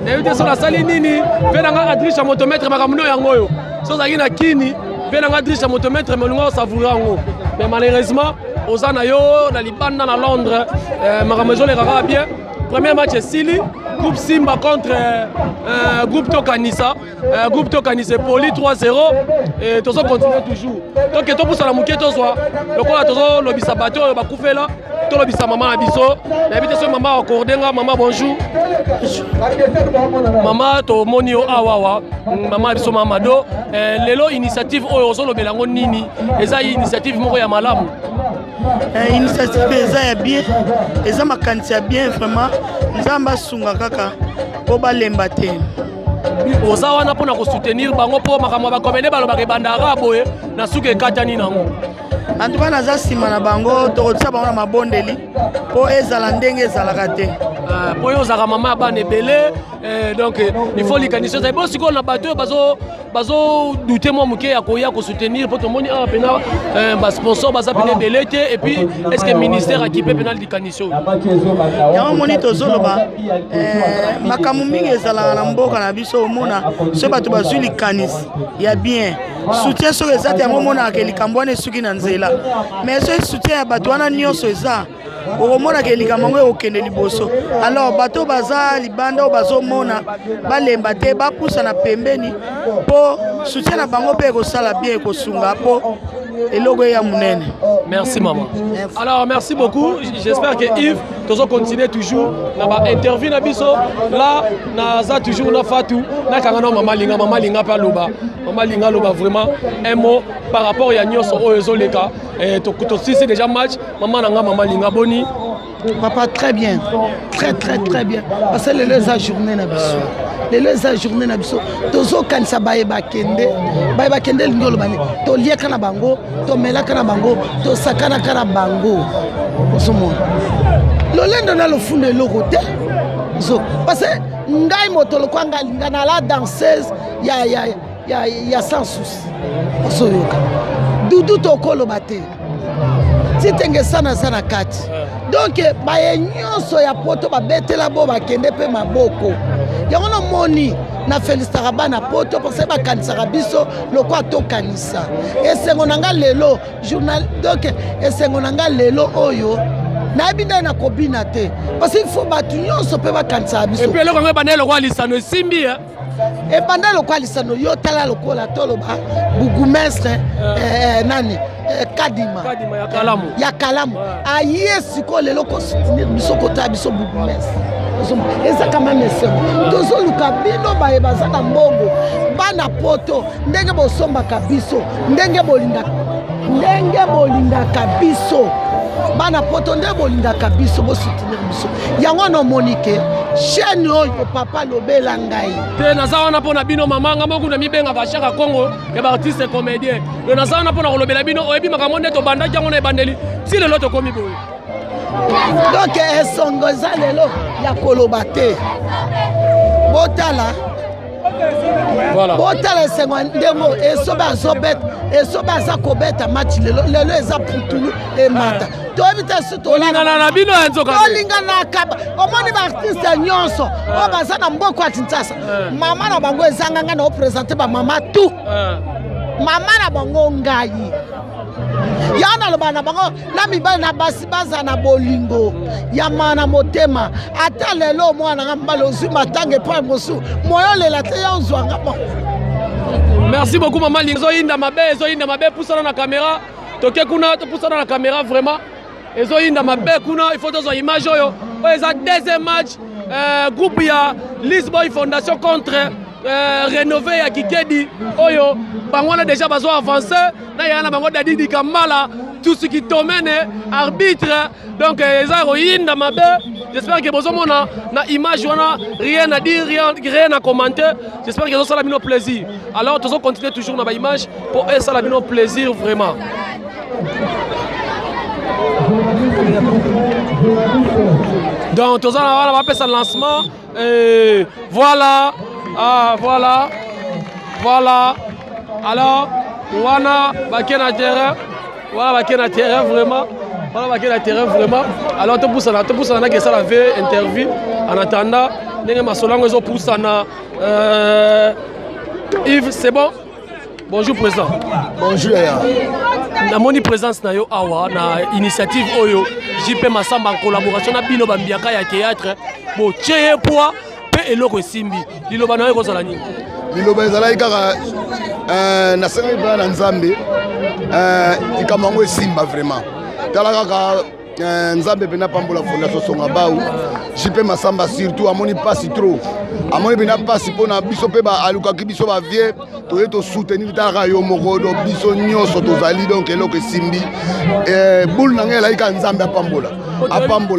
Éviter sur la salle nini. Venanga Adrisha motomètre makamuno yangoyo. Soza ina kini. Venanga Adrisha motomètre melungo savourango. Mais malheureusement Ozanayo, dans Libanda, dans Londres, Maramazo les rara bien. Premier match est Sili, groupe Simba contre groupe Tokanisa. Groupe Tokanisa Poli 3-0 et tout ça continue toujours. Donc tout pour ça la mouquette tout soit. Le quoi tout le bisabato le bakoufe là, tout le bisa maman abiso. L'invitation maman accordenga maman bonjour. Maman to monio awawa. Maman abiso mamado. Lelo initiative oyo le belango nini. Eza initiative moko ya malamu. Initiative eza bien, eza makanisi ya bien vraiment. Nzamba sunga kaka po balemba te. Oza wana pona ko soutenir bango po makamwa ba komene balo ba bandara boye na suke katani nango. En tout cas naza sima na bango to kotisa bango na mabondeli po ezala ndenge ezalaka te. Po yo zaka mama bana belé donc il faut likanisa ça bon siko na bateau bazo douter moi muke ya koya ko soutenir pour tout monde ah pena ba sponsor baza pena belé et puis est-ce que ministère a kipé penal likanisa ya moni to zoloba makamu mingi ezala na mboka na biso mona so bato bazuli kanis ya bien soutien soki eza te yango omonaka likambo wana esuki na nzela mais soki soutien ya bato wana nyonso eza okomonaka likambo yango ekokende liboso. Alors bato baza libanda oyo bazomona balemba te bapusana pembeni mpo soutien na bango mpe ekosala bien ekosunga mpo eloko ya munene. Merci maman. Alors merci beaucoup. J'espère que Yves tu continuer toujours na ba interview na biso là naza toujours na Fatou na kangana maman linga pa loba. Maman linga loba vraiment un mot par rapport ya nyonso oyo ezoleka to c'est déjà match maman nanga maman linga boni. Papa très bien. Très bien. Parce que les journée na biso. Les journée na biso. Tozo kanisa baye bakende ngolo bani. To lieka na bango, to melaka na bango, to sakana kana bango. Osomo. Lolendo na lo funde loko te. So parce que ngai motolo kwanga lingana la danseuse ya sans souci. Osoyoka. Dudu to kolo bate. Titenge sana kati. Donc baye nyonso ya poto babetela bo bakende pe maboko. Yango no moni na Felicitaka bana poto parce que bakanisaka biso lokwa to kanisa. Esengo nanga lelo journal donc esengo nanga lelo oyo na bina na kobina te parce qu'il faut batu nyonso pe bakanisaka biso. Et puis eloko ngo bandelo kwa lisano esimbi et pendant le quoi lisano yo tala lokola toloba bourgmestre nani Kadima ya Kalamu aye siko lelo ko soutenir biso kota biso bourgmestre eza kama mesemo tozo luka bino baye bazana mbongo bana poto ndenge bosomba kabiso ndenge bolinda kabiso bana poto ndenge bolinda kabiso bo soutenir biso yango no Monique chaîne oyo papa lobela ngai te naza wana pona bino mamanga moko na mibenga ka Chaka Congo ya ba artiste comédien le naza wana pona kolobela bino oyebi makambo nde to banda jango na ebandeli si lelo to komi boye donc esongo za lelo ya koloba te botala voilà botala esengo ndengo esoba aza kobeta match lelo eza putulu emata toyebita suto olingana na bino ya nzoka olingana kaba omoni ba artiste nyonso o baza na mboko ya Kinshasa mama na bango ezanganga na représenter ba mama tout mama na bango ngai yana loba na bango na mibali na basi baza na bolingo ya mana motema ata lelo mwana nga mbalo ozuma tange pa mosu moyo lela te ya ozwanga ba. Merci beaucoup maman Zoyinda mabe poussana na caméra toke kuna to poussana na caméra vraiment Zoyinda mabe kuna il faut dans image oyo eza deuxième match groupe ya Lisboy Fondation contre rénové ya Kikedi oyo bango na déjà bazo avancer na yana bango Dadi Kambala tout ce qui t'emmène arbitre donc eza Zoyinda mabe. J'espère que vous na image wana rien à dire rien à commenter. J'espère que ça la bino plaisir. Alors tous continuer toujours dans ma image pour ça la bino plaisir vraiment. Donc tous on va faire ça lancement et voilà voilà alors wana bakena terrain vraiment. Voilà, la terrain vraiment. Alors, tu pousses à la ça la interview. En attendant, nous pousse Yves, c'est bon? Bonjour, président. Bonjour. La moni présence na yo awa na initiative Oyo JP Massamba en collaboration na bino bambiaka ya théâtre. Bon, tcheye poa pe eloko simbi. Liloba na yo ko sala nini? Liloba ezala ikaka na senga bana nzambe ikamango simba vraiment. Talaka nzambe pena pambola fondation Songabau JP Massamba surtout amoni pas trop amoni pena pas pona biso pe ba aluka biso ba vie to soutenir talaka yo moko do biso nyonso tozali donc eloko simbi boule na ngela ika nzambe apambola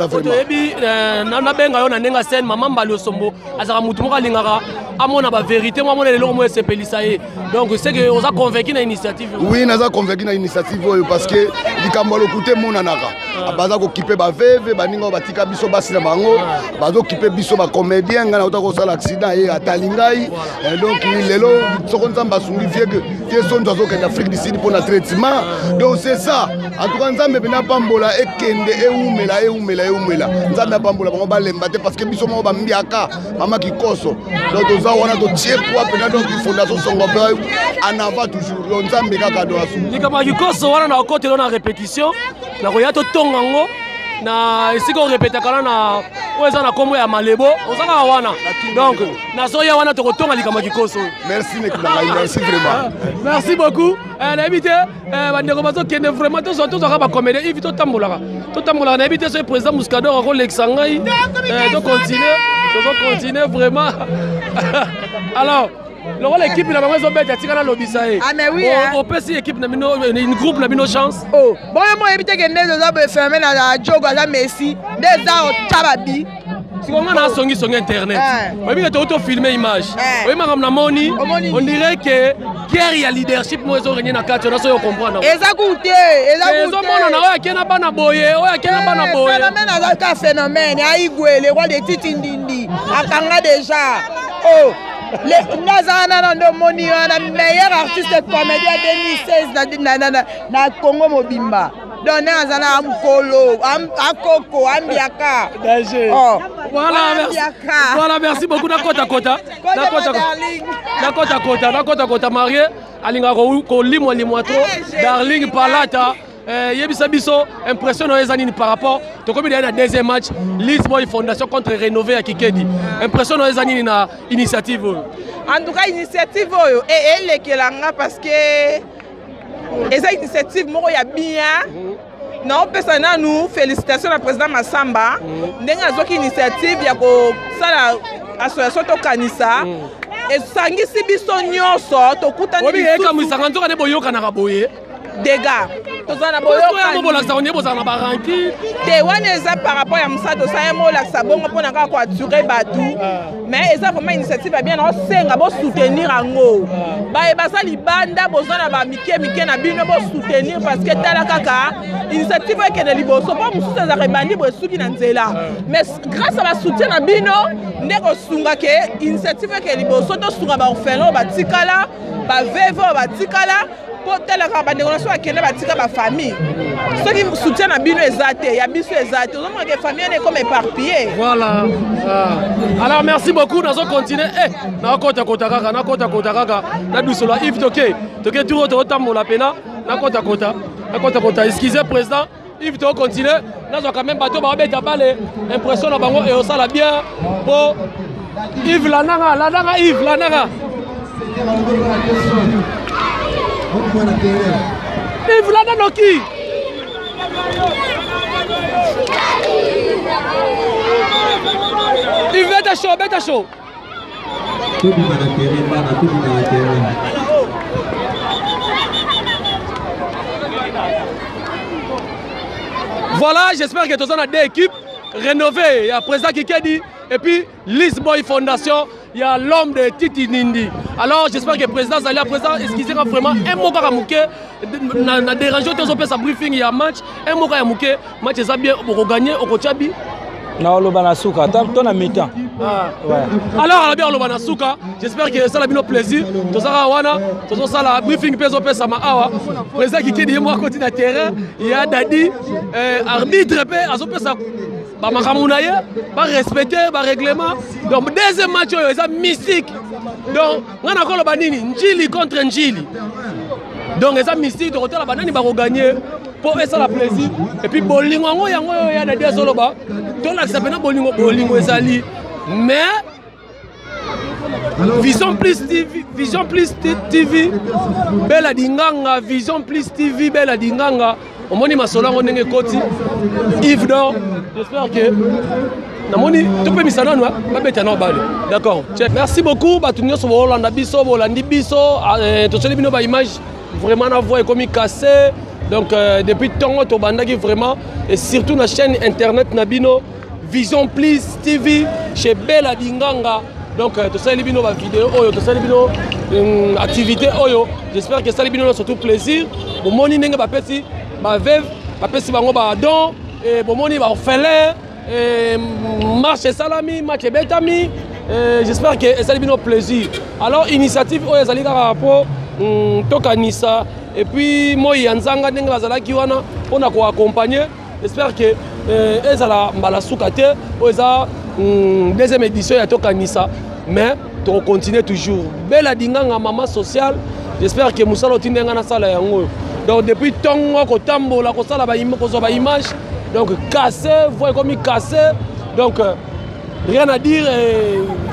vraiment ebi na benga yo na nenga scène mama mbali osombo azaka mutu moko alingaka amona ba vérité moi mona lelo mo sepelisa ye donc c'est que on a convaincu na initiative oui naza convaincu na initiative oyo parce que likambo lokute mona naka baza ko kipe ba veve baninga batika biso basi na bango bazo kipe biso ba comédien ngana utako sala accident et atalingai donc lelo soko nzamba sungi vie son dozo que d'Afrique du Sud pour na traitement donc c'est ça en tout cas nzambe bina pambola ekende eumela umela nzambe apambola bango balemba te parce que biso moko bambiaka mama kikoso donc toza wana totie poa pena donc fondation songo mpe en avant toujours donc nzambe kaka do asu likambo ya kikoso wana na okotelo na répétition nakoya totonga yango na esika orepetaka na oyo eza na kombo ya malebo ozaka wana donc nazoya wana tokotonga likambo ya kikoso. Merci nekinangai, merci vraiment. Merci beaucoup. Nayebi te bandeko bazokende vraiment tozwaka bacomédien ivi totambolaka nayebi te soki président Muscador akolekisa ngai tozocontinue vraiment. Alors lokola équipe na bango ezobeta tikala lobisa ye opesi équipe na bino une groupe na bino chance boyo mo yebi te ke nde oza boferme na jogo aza Messi nde eza otababi sikonga na songi internet oyebi ke tofilme image oyebi makambo na moni on dirait que guerre ya leadership mo ezorenie na kati naso yo comprendre eza kute ezomona na oyo akena bana boye phénomène azaka phénomène aigwele roi de Titi Ndindi akanga déjà Nazana Moni, meilleur artiste comédien 2016 na Congo Mobimba. Donc Nazana Amkolo, Akoko, Ambiaka. Voilà, merci beaucoup. Nakota marié, alinga ko limwa trop, Darling Palata. Yebisa biso impression ezanini par rapport to comme na deuxième match Lisboy Fondation contre Rénové à Kikedi impression ezanini na initiative en tout cas initiative oyo elekelanga parce que eza initiative moko ya bien non pesa na nous félicitations à président Massamba ndenge azoki initiative ya ko sala association to kanisa esangisi biso nyonso to kutani obi eka musanga nzoka ne boyoka na kaboye dégâts. Te wana eza par rapport à Moussa ça mo la sabongo pona ka ko attirer batu mais eza vraiment initiative bien on senga bo soutenir ango ba eba libanda bozana ba mike na bino bo soutenir parce que tala kaka initiative ke na liboso pa Moussa za rebandi bo suki na nzela mais grâce à la soutien na bino ndeko sunga ke initiative ke liboso to sunga ba orphelin ba tikala ba vevo ba tikala pour telle abandonation à kende batika ba famille ceux qui soutiennent bino ezate ya biso ezate on que famille est comme éparpillée voilà alors merci beaucoup nous allons continuer na kota kaka na biso la if toke tout tambola pena na kota excusez président if to continuer nous quand même bateau ba beta balé impression na bango et ça la bien pour Yves Lananga Yves Lananga Yves Lananga qui Yves beta chaud voilà, j'espère que tous on a deux équipes rénovées. Il y a président Kikedi et puis Lisboy Fondation, il y a l'homme de Titi Nindi. Alors j'espère que le président Zalia, président, excusez-moi vraiment, un mot à Mouké, n'a dérangé tous au briefing, il y a match, un mot à Mouké, match est bien, pour gagner au Kochabi. Non, le Banasuka, ton à mi-temps. Alors, bien le Banasuka, j'espère que ça a bien plaisir. Tout ça, tout ça, la briefing peso pesa maawa. Président qui dit moi côté de terrain, il y a Dadi, arbitre pe, azo pesa. Ba makamounaye, ba respecter, ba règlement. Donc deuxième match, c'est mystique. Donc, on a encore le banini, Njili contre Njili. Donc, c'est mystique de retour la banane, il va gagner. Pour ça la plaisir et puis bolingo yango ya na dia soloba to la sapena bolingo ezali mais Vision Plus TV bela dinganga Vision Plus TV bela dinganga omoni masolango ndenge koti Yves Dor j'espère que namoni to pe misana no ba beta na bale d'accord merci beaucoup batunyo so bolanda biso bolandi biso to soli bino ba image vraiment na voix comme cassé. Donc depuis tant que bandaki vraiment et surtout la chaîne internet Nabino Vision Plus TV chez Bella Dinganga. Donc tout ça les bino vidéo oyo tout ça les bino activité oyo. J'espère que ça les bino surtout plaisir. Bon moni nenga ba pesi ba veuve ba pesi bango ba don et bon moni ba orphelin et marche salami match betami. J'espère que ça les bino plaisir. Alors initiative oyo zali ka rapport tokanisa et puis moi yanzanga ndenge bazalaki wana pona ko accompagner j'espère que ezala mbala suka te eza deuxième édition ya tokanisa mais to continuer toujours bela dinganga maman sociale j'espère que musala otindenga na sala yango donc depuis tongo kotambola kosala ba image donc cassé voix comme cassé donc rien à dire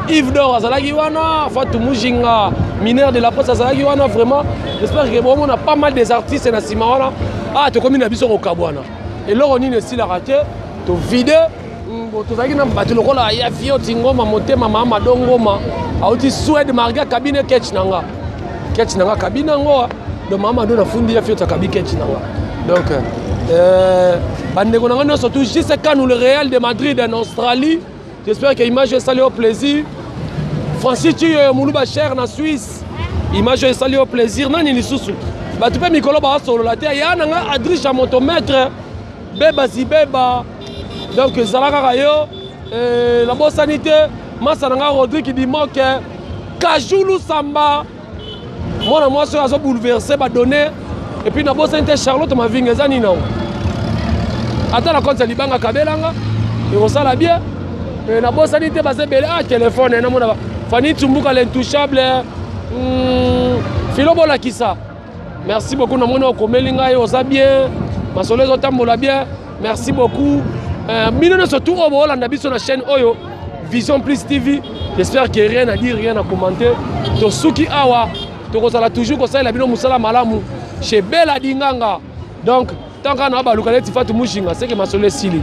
Yves Dor azalaki wana Fatou Mujinga mineur de la poste azalaki wana vraiment j'espère que bon on a pas mal des artistes na sima wana ah to komi na biso ko kabwana et là on est style raté to vide to zaki na batu lokola ya fio tingoma motema mama dongoma auti Suède marga cabine ketch nanga cabine ngo de mama do na fundi ya fio ta cabine ketch nanga donc bandeko nanga surtout juste quand nous le Real de Madrid en Australie. J'espère que l'image est saluée au plaisir. Francis Moulouba cher en Suisse. L'image est saluée au plaisir. Non, il y a sous. Tu peux Mikolo ba solo la terre. Il y a un adriche à motomètre. Beba zibeba. Donc Zalaka Rayo. La bonne sanité. Massananga Rodrigue qui dit que Kajoulou Samba. Moi, je suis bouleversé. Donné. Et puis la bonne sanité Charlotte m'a vu. Attends la compte Libanga Kabelanga. Et on s'en bien. Na bonne sanité basé belé à téléphone na mona Fanny Tumbuka l'intouchable Philo Bolakisa. Merci beaucoup na mona komelinga yo za bien masolezo tambola bien. Merci beaucoup. Mino surtout au Hollande biso na chaîne Oyo Vision Plus TV. J'espère qu'il n'y a rien à dire, rien à commenter. To suki awa to kosala toujours ko sala bino musala malamu chez Bella Dinganga. Donc tant qu'on a baluka Fatou Mujinga c'est que masole sili.